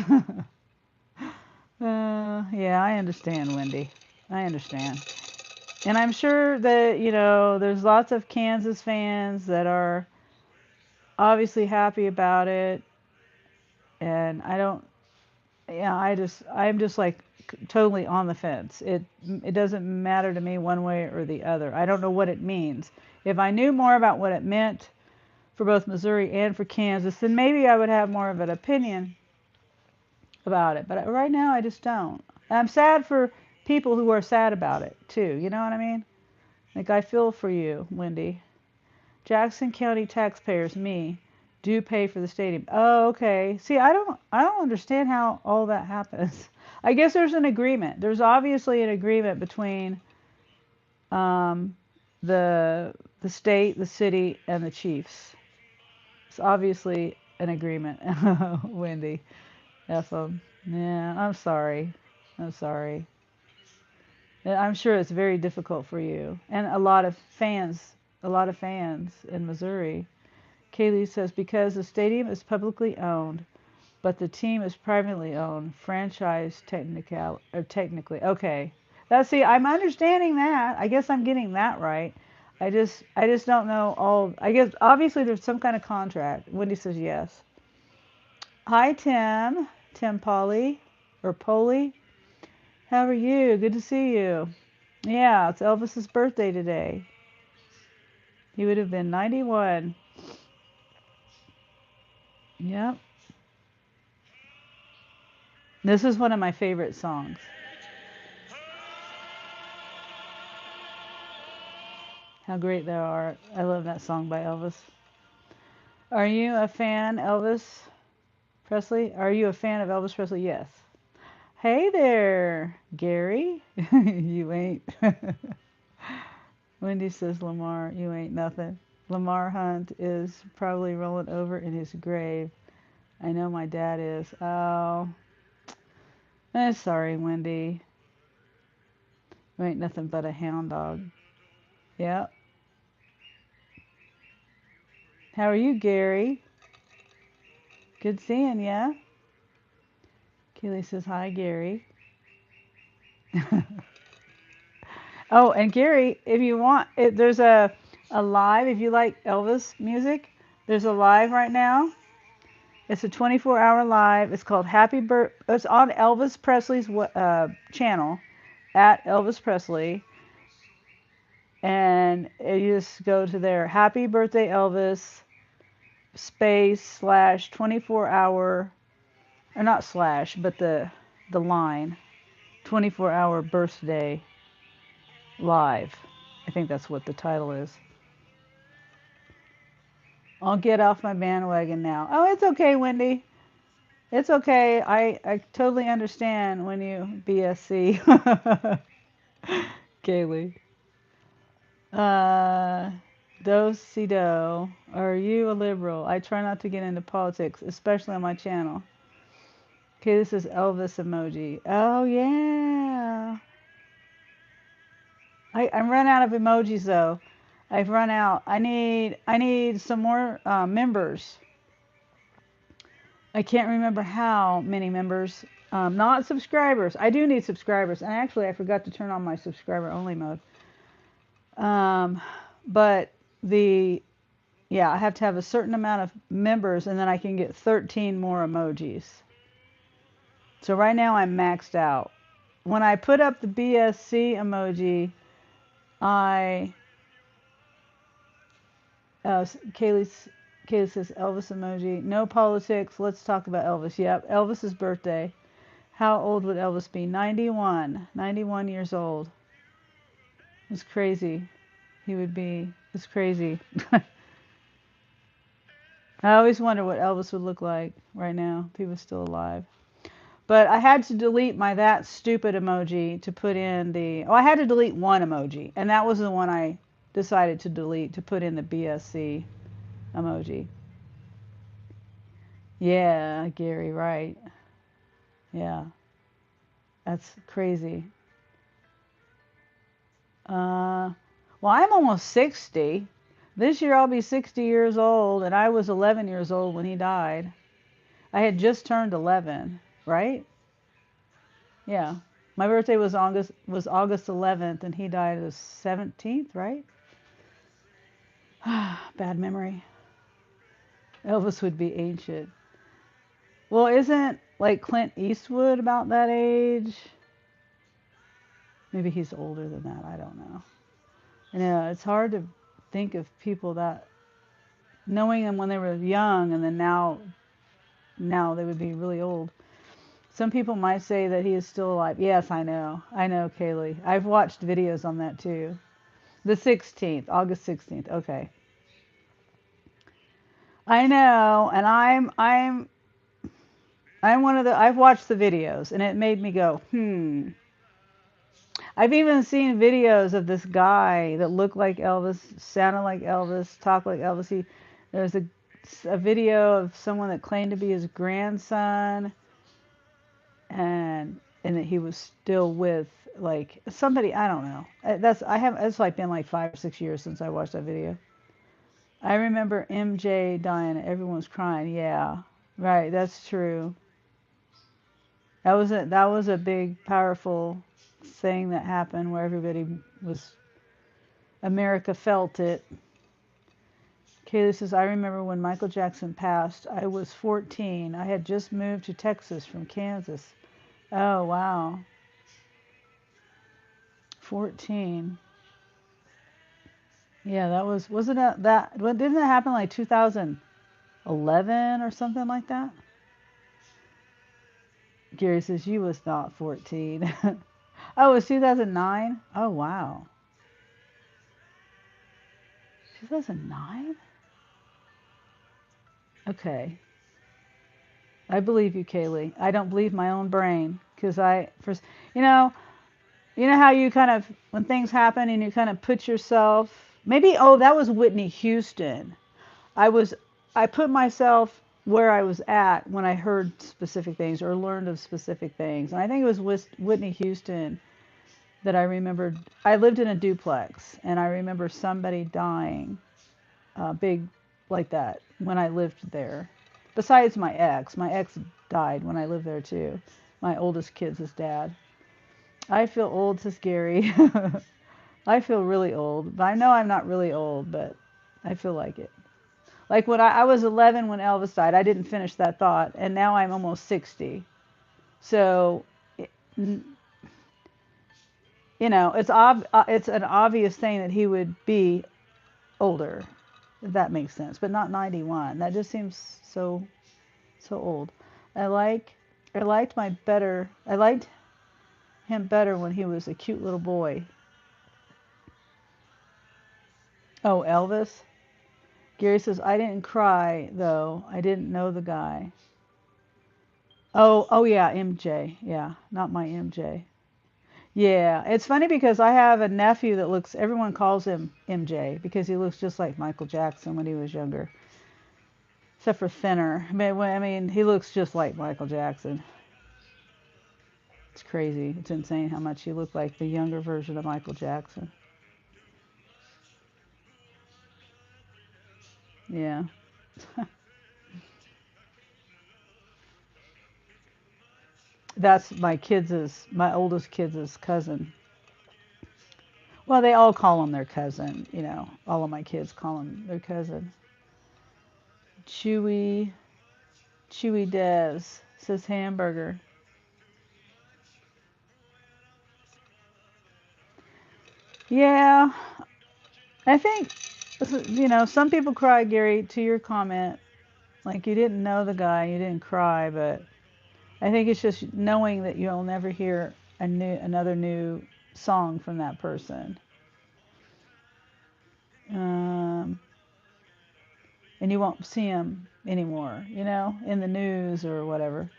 Yeah, I understand, Wendy. I understand. And I'm sure that, there's lots of Kansas fans that are obviously happy about it. And I don't, yeah, I'm just like totally on the fence. It doesn't matter to me one way or the other. I don't know what it means. If I knew more about what it meant for both Missouri and for Kansas, then maybe I would have more of an opinion about it. But right now, I just don't. And I'm sad for people who are sad about it too. You know what I mean? Like, I feel for you, Wendy. Jackson County taxpayers, me, do pay for the stadium. Oh, okay. See, I don't understand how all that happens. I guess there's an agreement. There's obviously an agreement between um, the state, the city, and the Chiefs. It's obviously an agreement. Wendy, F 'em. Yeah, I'm sorry. I'm sorry. I'm sure it's very difficult for you and a lot of fans in Missouri. Kaylee says, because the stadium is publicly owned, but the team is privately owned, franchise technically. Okay. See, I'm understanding that. I guess I'm getting that right. I just don't know all. I guess obviously there's some kind of contract. Wendy says yes. Hi, Tim. Tim Polly or Polly. How are you? Good to see you. Yeah, it's Elvis's birthday today. He would have been 91. Yep. This is one of my favorite songs. How great they are. I love that song by Elvis. Are you a fan, Elvis Presley? Are you a fan of Elvis Presley? Yes. Hey there, Gary. You ain't. Wendy says, Lamar, you ain't nothing. Lamar Hunt is probably rolling over in his grave. I know my dad is. Oh, sorry, Wendy. You ain't nothing but a hound dog. Yep. How are you, Gary? Good seeing ya. Keely says, hi, Gary. Oh, and Gary, if you want, there's a live, if you like Elvis music, there's a live right now. It's a 24-hour live. It's called Happy Birthday. It's on Elvis Presley's channel, at Elvis Presley. And you just go to their Happy Birthday Elvis space / 24-hour, or not slash, but the line, 24-hour birthday live. I think that's what the title is. I'll get off my bandwagon now. Oh, it's okay, Wendy. It's okay. I totally understand when you BSC. Kaylee. Do-si-do. Are you a liberal? I try not to get into politics, especially on my channel. Okay, this is Elvis emoji. Oh, yeah. I'm run out of emojis, though. I've run out. I need some more members. I can't remember how many members. Not subscribers. I do need subscribers. And actually, I forgot to turn on my subscriber only mode. But I have to have a certain amount of members, and then I can get 13 more emojis. So right now I'm maxed out. When I put up the BSC emoji, Kaylee says Elvis emoji. No politics. Let's talk about Elvis. Yep, Elvis's birthday. How old would Elvis be? 91. 91 years old. It's crazy. He would be. It's crazy. I always wonder what Elvis would look like right now if he was still alive. But I had to delete my that stupid emoji to put in the... Oh, I had to delete one emoji. And that was the one I decided to delete to put in the BSC emoji. Yeah, Gary, right. Yeah. That's crazy. Well, I'm almost 60. This year I'll be 60 years old, and I was 11 years old when he died. I had just turned 11, right? Yeah. My birthday was August 11th, and he died the 17th, right? Bad memory. Elvis would be ancient. Well, isn't like Clint Eastwood about that age? Maybe he's older than that. I don't know. I know it's hard to think of people that knowing them when they were young and then now they would be really old. Some people might say that he is still alive. Yes, I know. I know, Kaylee. I've watched videos on that too. The 16th, August 16th. Okay. I know, and I'm one of the I've watched the videos and it made me go, I've even seen videos of this guy that looked like Elvis, sounded like Elvis, talked like Elvis. There's a video of someone that claimed to be his grandson, and that he was still with like somebody, I don't know. It's like been like 5 or 6 years since I watched that video. I remember MJ dying and everyone was crying. Yeah, right. That's true. That was a big, powerful thing that happened where America felt it. Kaylee says, I remember when Michael Jackson passed, I was 14. I had just moved to Texas from Kansas. Oh, wow. 14. Yeah, wasn't didn't that happen like 2011 or something like that? Gary says, you was not 14. Oh, it was 2009? Oh, wow. 2009? Okay. I believe you, Kaylee. I don't believe my own brain because you know, you know how you kind of, when things happen and you kind of put yourself, maybe, oh, that was Whitney Houston. I was, I put myself where I was at when I heard specific things or learned of specific things. And I think it was Whitney Houston that I remembered. I lived in a duplex and I remember somebody dying, big like that when I lived there. Besides my ex died when I lived there too. My oldest kid's dad. I feel old, says Gary. I feel really old, but I know I'm not really old, but I feel like it. Like when I was 11 when Elvis died, I didn't finish that thought, and now I'm almost 60. So, you know, it's an obvious thing that he would be older, if that makes sense, but not 91. That just seems so old. I like I liked him better when he was a cute little boy. Oh, Elvis. Gary says I didn't cry though. I didn't know the guy. Oh yeah, MJ. Yeah, not my MJ. Yeah, it's funny because I have a nephew that looks, everyone calls him MJ because he looks just like Michael Jackson when he was younger, except for thinner. I mean, he looks just like Michael Jackson. It's crazy. It's insane how much he looked like the younger version of Michael Jackson. Yeah. That's my oldest kid's cousin. Well, they all call him their cousin, you know. All of my kids call him their cousin. Chewy, Chewy Des says hamburger. Yeah, I think, you know, some people cry, Gary, to your comment. Like you didn't know the guy, you didn't cry, but I think it's just knowing that you'll never hear another new song from that person. Um, and you won't see him anymore, you know, in the news or whatever.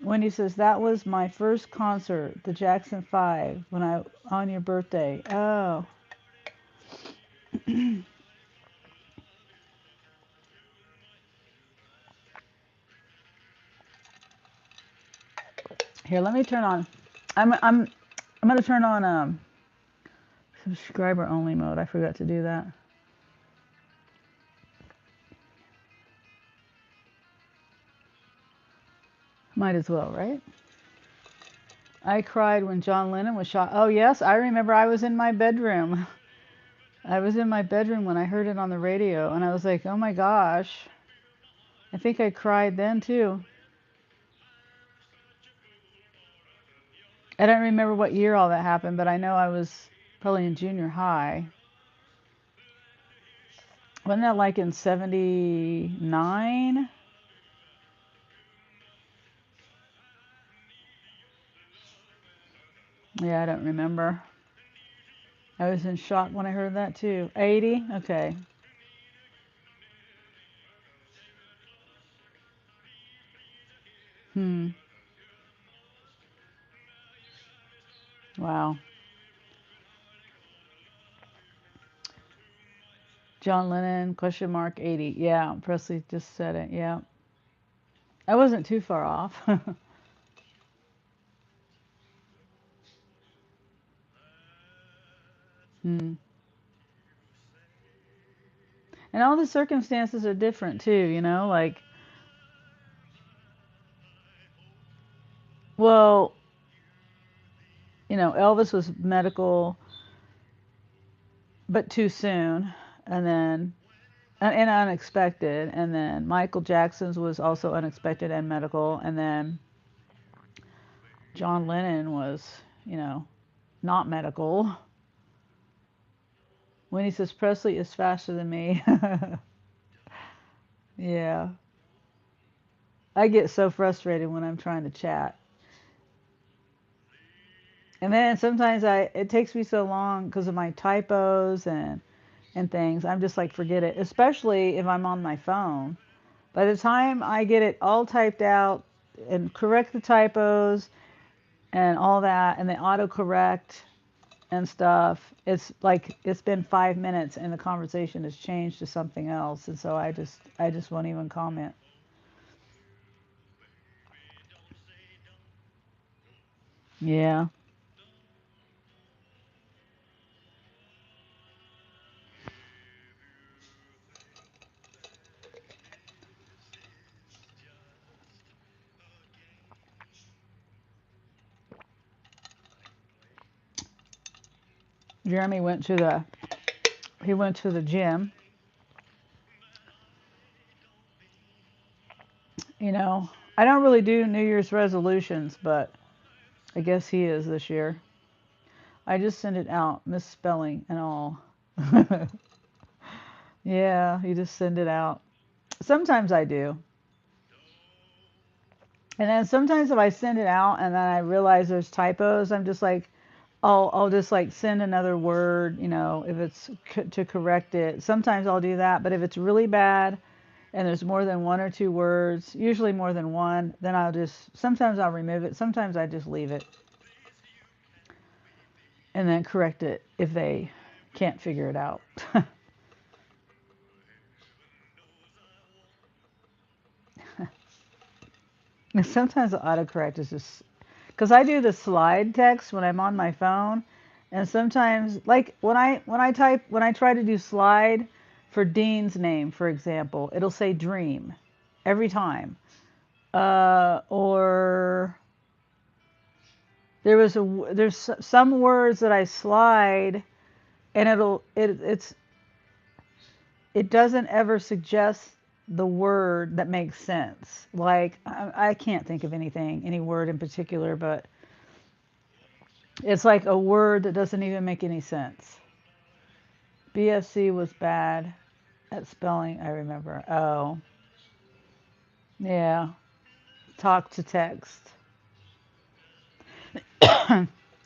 Wendy says that was my first concert, the Jackson 5, when I on your birthday. Oh. Here, let me turn on. I'm gonna turn on subscriber only mode. I forgot to do that. Might as well, right? I cried when John Lennon was shot. Oh yes, I remember. I was in my bedroom. I was in my bedroom when I heard it on the radio, and I was like, "Oh my gosh!" I think I cried then too. I don't remember what year all that happened, but I know I was probably in junior high. Wasn't that like in '79? Yeah, I don't remember. I was in shock when I heard that too. 80? Okay. Hmm. Wow. John Lennon, question mark 80. Yeah, Presley just said it. Yeah. I wasn't too far off. Hmm. And all the circumstances are different too, you know, like, well, you know, Elvis was medical but too soon, and then and unexpected, and then Michael Jackson's was also unexpected and medical, and then John Lennon was, you know, not medical. When he says Presley is faster than me. Yeah. I get so frustrated when I'm trying to chat. And then sometimes it takes me so long because of my typos and and things. I'm just like, forget it, especially if I'm on my phone. By the time I get it all typed out and correct the typos and all that, and the autocorrect and stuff, it's like it's been 5 minutes and the conversation has changed to something else, and so I just won't even comment. Yeah. Jeremy went to the gym. You know, I don't really do New Year's resolutions, but I guess he is this year. I just send it out, misspelling and all. Yeah, you just send it out. Sometimes I do. And then sometimes if I send it out and then I realize there's typos, I'm just like, I'll just like send another word, if it's to correct it. Sometimes I'll do that, but if it's really bad and there's more than one or two words, usually more than one, then sometimes I'll remove it. Sometimes I just leave it and then correct it if they can't figure it out. And sometimes the autocorrect is just because I do the slide text when I'm on my phone, and sometimes like when I try to do slide for Dean's name, for example, it'll say dream every time. Or there's some words that I slide, and it doesn't ever suggest the word that makes sense. Like I can't think of any word in particular, but it's like a word that doesn't even make any sense. BSC was bad at spelling, I remember. Oh, yeah. Talk to text.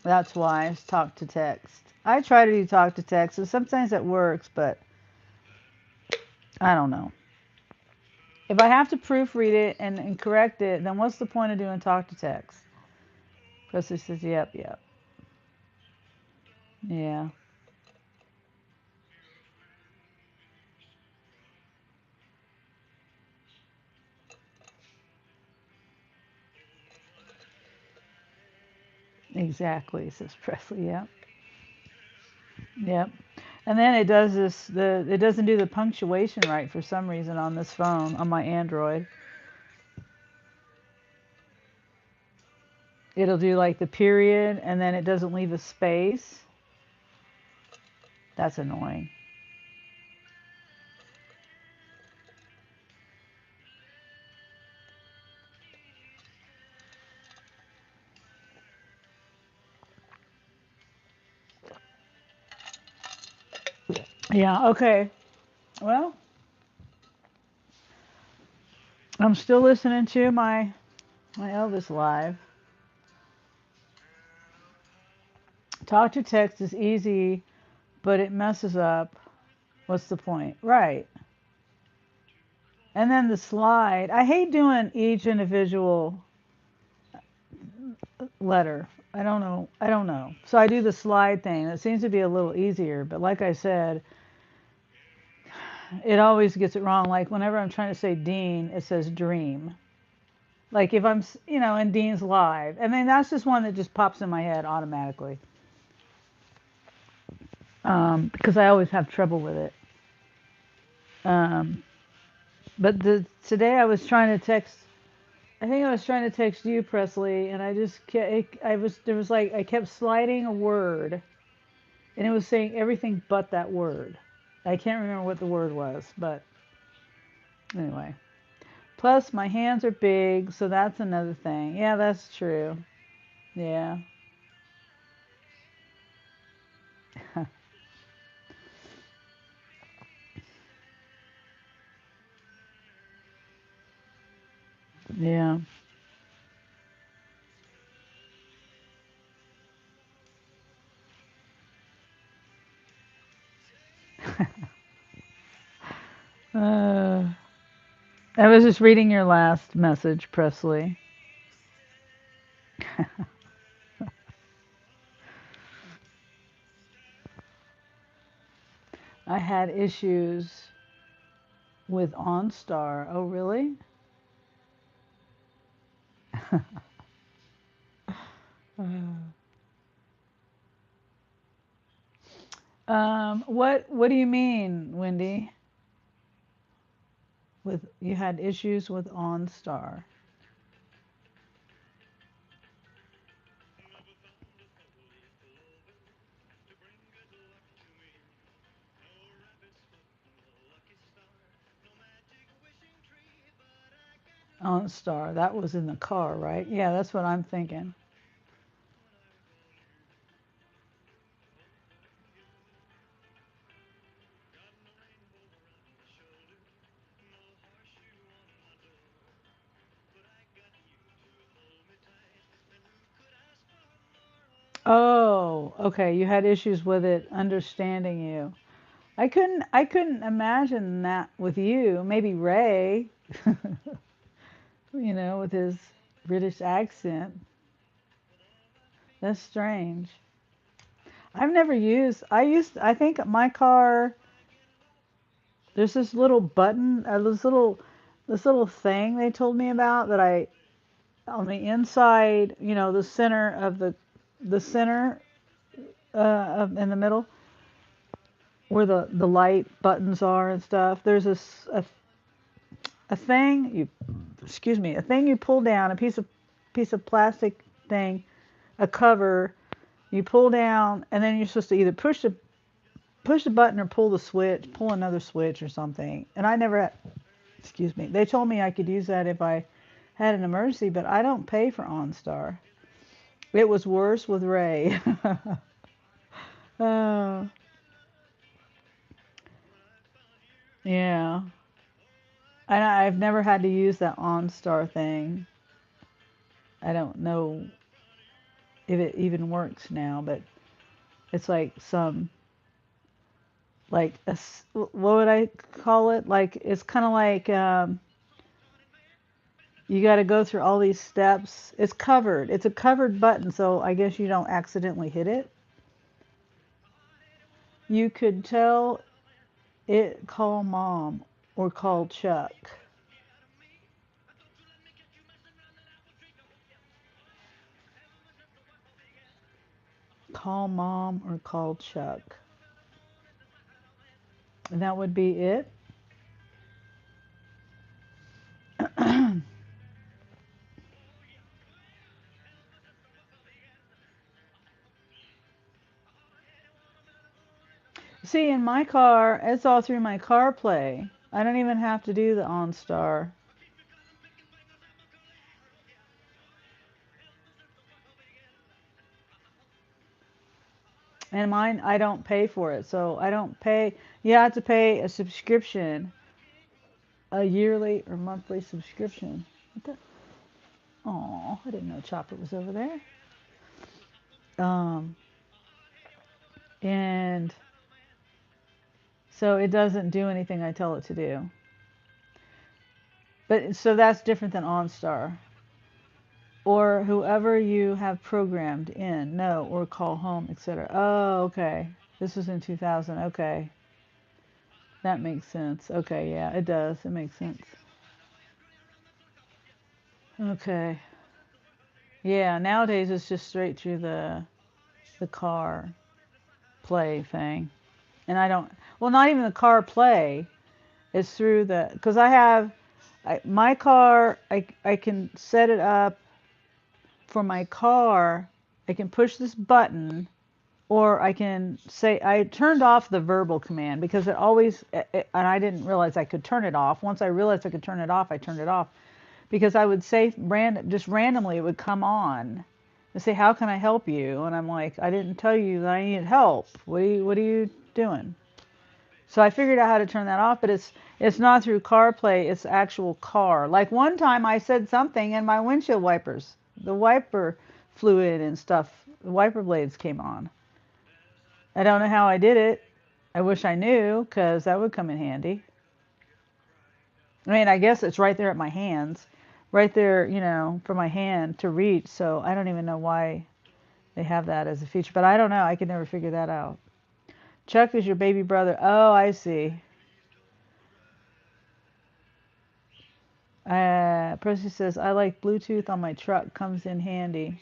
That's why it's talk to text. I try to do talk to text, and sometimes it works, but I don't know. If I have to proofread it and correct it, then what's the point of doing talk to text? Presley says, yep, yep. Yeah, exactly, says Presley. Yep, yep. And then it doesn't do the punctuation right for some reason on this phone, on my Android. It'll do like the period and then it doesn't leave a space. That's annoying. Yeah, okay. Well, I'm still listening to my Elvis live. Talk to text is easy, but it messes up. What's the point? Right. And then the slide. I hate doing each individual letter. I don't know. I don't know. So I do the slide thing. It seems to be a little easier, but like I said, it always gets it wrong. Like whenever I'm trying to say Dean, it says dream. Like if I'm, in Dean's live. I mean, that's just one that just pops in my head automatically. Because I always have trouble with it. Um, but today I was trying to text. I think I was trying to text you, Presley, and I just I was there was like I kept sliding a word, and it was saying everything but that word. I can't remember what the word was, but anyway. Plus, my hands are big, so that's another thing. Yeah, that's true. Yeah. Yeah. Uh, I was just reading your last message, Presley. I had issues with OnStar. Oh, really? What do you mean, Wendy? With you had issues with OnStar? OnStar. That was in the car, right? Yeah, that's what I'm thinking. Oh, okay. You had issues with it understanding you. I couldn't imagine that with you. Maybe Ray, with his British accent. That's strange. I've never used I think my car there's this little button, this little thing they told me about that I on the inside, the center of the center in the middle where the light buttons are and stuff. There's a thing you excuse me, a thing you pull down, a piece of plastic thing, a cover you pull down, and then you're supposed to either push the button or pull another switch or something. And I never had, excuse me. They told me I could use that if I had an emergency, but I don't pay for OnStar. It was worse with Ray. Oh, yeah. And I've never had to use that OnStar thing. I don't know if it even works now, but it's like what would I call it? Like, it's kind of like, you got to go through all these steps. It's covered. It's a covered button, so I guess you don't accidentally hit it. You could tell it call mom or call Chuck. Call mom or call Chuck. And that would be it. See, in my car, it's all through my CarPlay. I don't even have to do the OnStar. And mine, I don't pay for it. So I don't pay. You have to pay a subscription, a yearly or monthly subscription. What the? Oh, I didn't know Chopper was over there. Um, and so it doesn't do anything I tell it to do. But so that's different than OnStar. Or whoever you have programmed in, no, or call home, etc. Oh, okay. This was in 2000. Okay. That makes sense. Okay, yeah, it does. It makes sense. Okay. Yeah, nowadays it's just straight through the car play thing. And I don't, well, not even the car play. It's through because my car, I can set it up for my car. I can push this button, or I can say, I turned off the verbal command because and I didn't realize I could turn it off. Once I realized I could turn it off, I turned it off because I would say just randomly it would come on and say, how can I help you? And I'm like, I didn't tell you that I needed help. What are you doing? So I figured out how to turn that off, but it's not through CarPlay, it's actual car. Like one time I said something and my windshield wipers, the wiper fluid and stuff, the wiper blades came on. I don't know how I did it. I wish I knew, because that would come in handy. I mean, I guess it's right there at my hands, right there, for my hand to reach. So I don't even know why they have that as a feature, but I don't know. I could never figure that out. Chuck is your baby brother. Oh, I see. Percy says, I like Bluetooth on my truck. Comes in handy.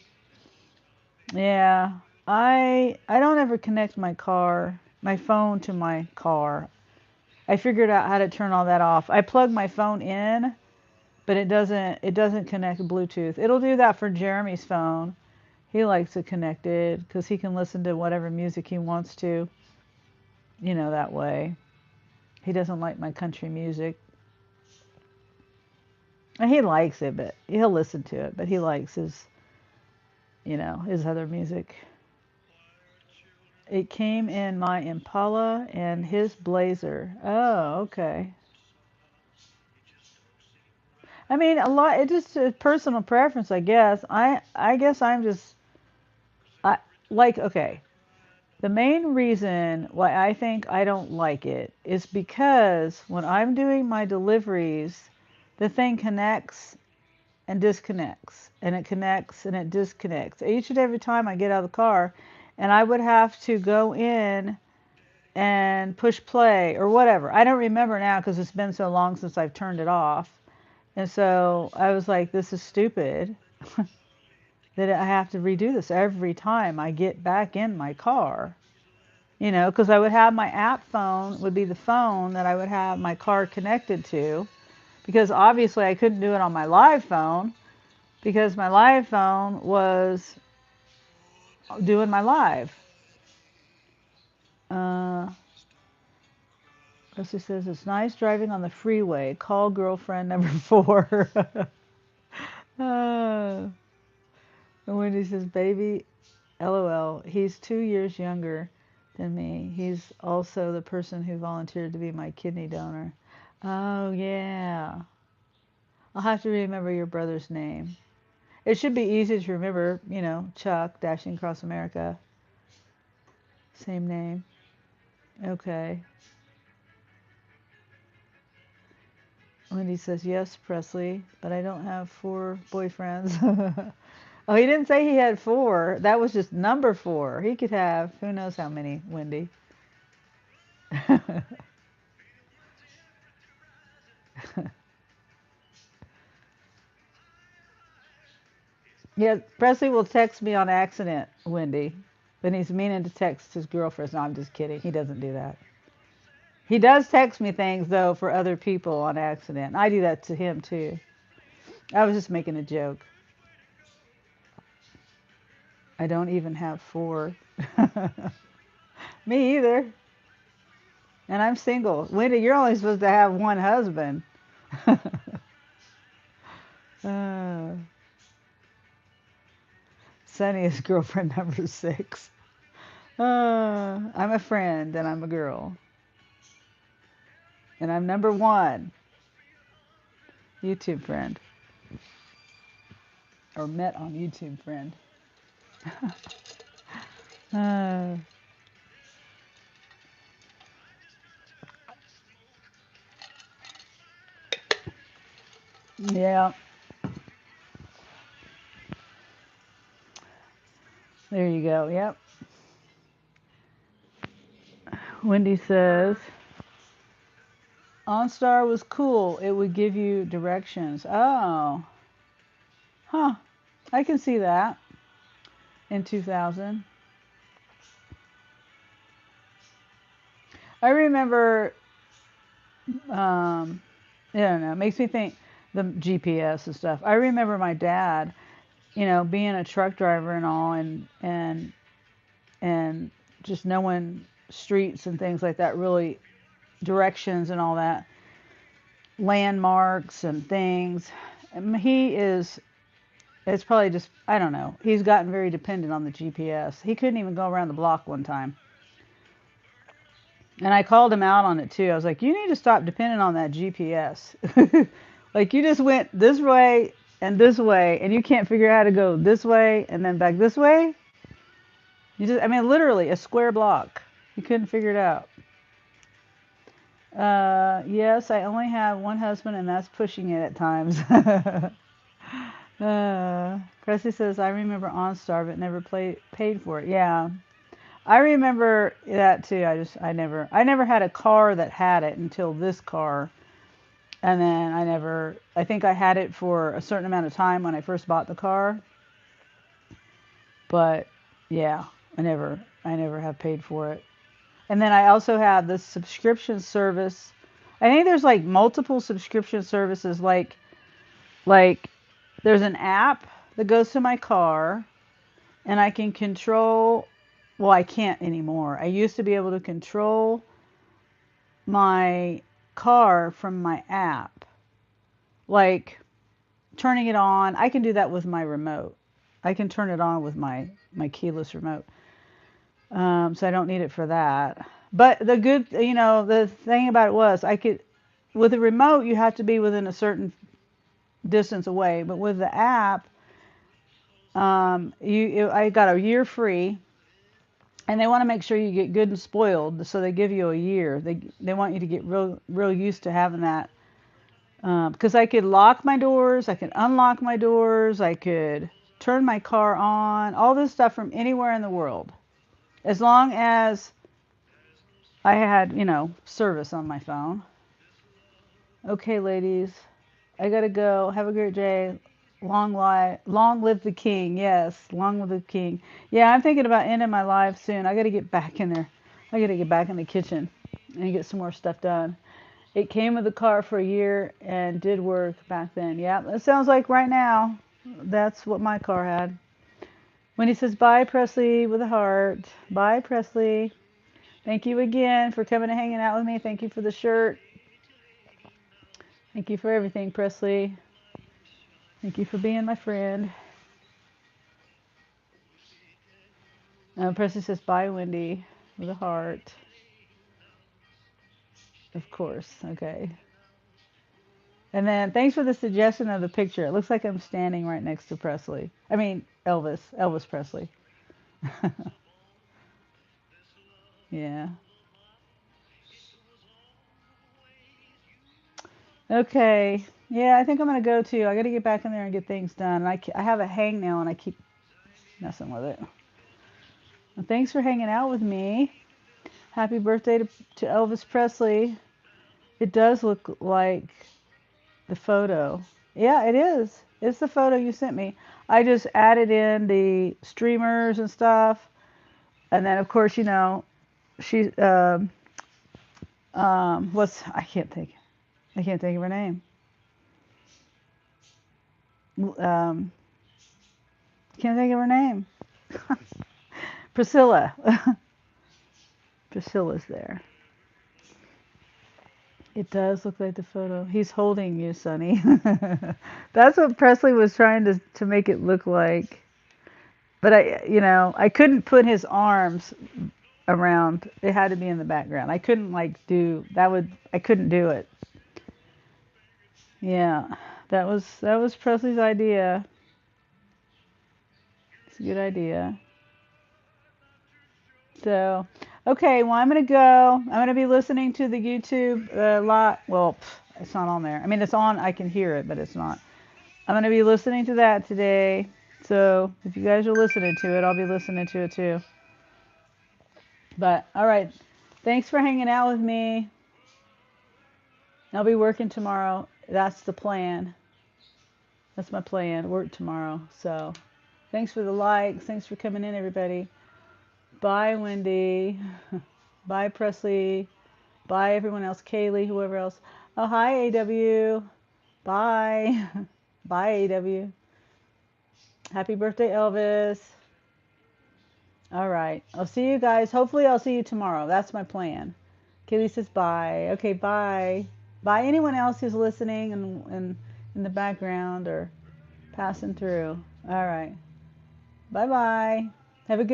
Yeah. I don't ever connect my phone to my car. I figured out how to turn all that off. I plug my phone in, but it doesn't connect Bluetooth. It'll do that for Jeremy's phone. He likes it connected because he can listen to whatever music he wants to, that way. He doesn't like my country music. And he likes it, but he'll listen to it, but he likes his other music. It came in my Impala and his Blazer. Oh, okay. I mean, a lot. It just a personal preference, I guess. I guess I'm just I like okay. The main reason why I think I don't like it is because when I'm doing my deliveries, the thing connects and disconnects, and it connects and it disconnects each and every time I get out of the car, and I would have to go in and push play or whatever. I don't remember now because it's been so long since I've turned it off. And so I was like, this is stupid that I have to redo this every time I get back in my car. Because I would have my app phone would be the phone that I would have my car connected to. Because obviously I couldn't do it on my live phone because my live phone was doing my live. Rusty says, it's nice driving on the freeway. Call girlfriend number 4. uh, and Wendy says, baby, LOL. He's 2 years younger than me. He's also the person who volunteered to be my kidney donor. Oh, yeah. I'll have to remember your brother's name. It should be easy to remember, Chuck, Dashing Across America. Same name. Okay. Wendy says, yes, Presley, but I don't have 4 boyfriends. Oh, he didn't say he had 4. That was just number 4. He could have who knows how many, Wendy. Yeah, Presley will text me on accident, Wendy. Then he's meaning to text his girlfriend. No, I'm just kidding. He doesn't do that. He does text me things, though, for other people on accident. I do that to him, too. I was just making a joke. I don't even have 4. Me either. And I'm single. Wendy, you're only supposed to have 1 husband. uh, Sunny is girlfriend number 6. I'm a friend and I'm a girl. And I'm number 1. YouTube friend. Or met on YouTube friend. Yeah. There you go. Yep. Wendy says, OnStar was cool. It would give you directions. Oh. Huh. I can see that in 2000. I remember, I don't know, it makes me think the GPS and stuff. I remember my dad, being a truck driver and all, and just knowing streets and things like that, really directions and all that, landmarks and things. It's probably just, I don't know, he's gotten very dependent on the GPS. He couldn't even go around the block one time. And I called him out on it too. I was like, you need to stop depending on that GPS. Like, you just went this way, and you can't figure out how to go this way and then back this way. Literally a square block. He couldn't figure it out. Yes, I only have one husband, and that's pushing it at times. Cressy says, I remember OnStar, but never paid for it. Yeah, I remember that too. I never had a car that had it until this car. And then I think I had it for a certain amount of time when I first bought the car. But yeah, I never have paid for it. And then I also have the subscription service. I think there's like multiple subscription services. Like there's an app that goes to my car, and I can control. Well, I can't anymore. I used to be able to control my car from my app, like turning it on. I can do that with my remote. I can turn it on with my keyless remote. So I don't need it for that. But the thing about it was I could, with a remote, you have to be within a certain distance away. But with the app, I got a year free, and they want to make sure you get good and spoiled, so they give you a year. They want you to get real used to having that. Because I could lock my doors, I could unlock my doors, I could turn my car on, all this stuff from anywhere in the world, as long as I had, service on my phone. Okay, ladies, I gotta go. Have a great day. Long live the king. Yes, long live the king. Yeah, I'm thinking about ending my life soon. I gotta get back in there. I gotta get back in the kitchen and get some more stuff done. It came with the car for a year and did work back then. Yeah, that sounds like right now. That's what my car had. When he says bye, Presley, with a heart. Bye, Presley. Thank you again for coming and hanging out with me. Thank you for the shirt. Thank you for everything, Presley. Thank you for being my friend. Presley says bye, Wendy, with a heart. Of course. Okay. And then thanks for the suggestion of the picture. It looks like I'm standing right next to Presley. I mean, Elvis Presley. Yeah. Okay. Yeah, I think I'm gonna go too. I gotta get back in there and get things done. And I have a hangnail and I keep messing with it. Well, thanks for hanging out with me. Happy birthday to Elvis Presley. It does look like the photo. Yeah, it is. It's the photo you sent me. I just added in the streamers and stuff. And then, of course, she, I can't think of her name. Um, can't think of her name. Priscilla. Priscilla's there. It does look like the photo. He's holding you, Sonny. That's what Presley was trying to make it look like. But I couldn't put his arms around. It had to be in the background. I couldn't do that. I couldn't do it. Yeah, that was Presley's idea. It's a good idea. So, okay, well, I'm going to go. I'm going to be listening to the YouTube a lot. Well, it's not on there. I mean, it's on. I can hear it, but it's not. I'm going to be listening to that today. So, if you guys are listening to it, I'll be listening to it too. But, all right. Thanks for hanging out with me. I'll be working tomorrow. That's the plan. That's my plan. Work tomorrow. So, thanks for the likes. Thanks for coming in, everybody. Bye, Wendy. Bye, Presley. Bye, everyone else. Kaylee, whoever else. Oh, hi, AW. Bye. Bye, AW. Happy birthday, Elvis. All right. I'll see you guys. Hopefully, I'll see you tomorrow. That's my plan. Kaylee says bye. Okay, bye. Bye, anyone else who's listening and in the background or passing through. All right. Bye-bye. Have a good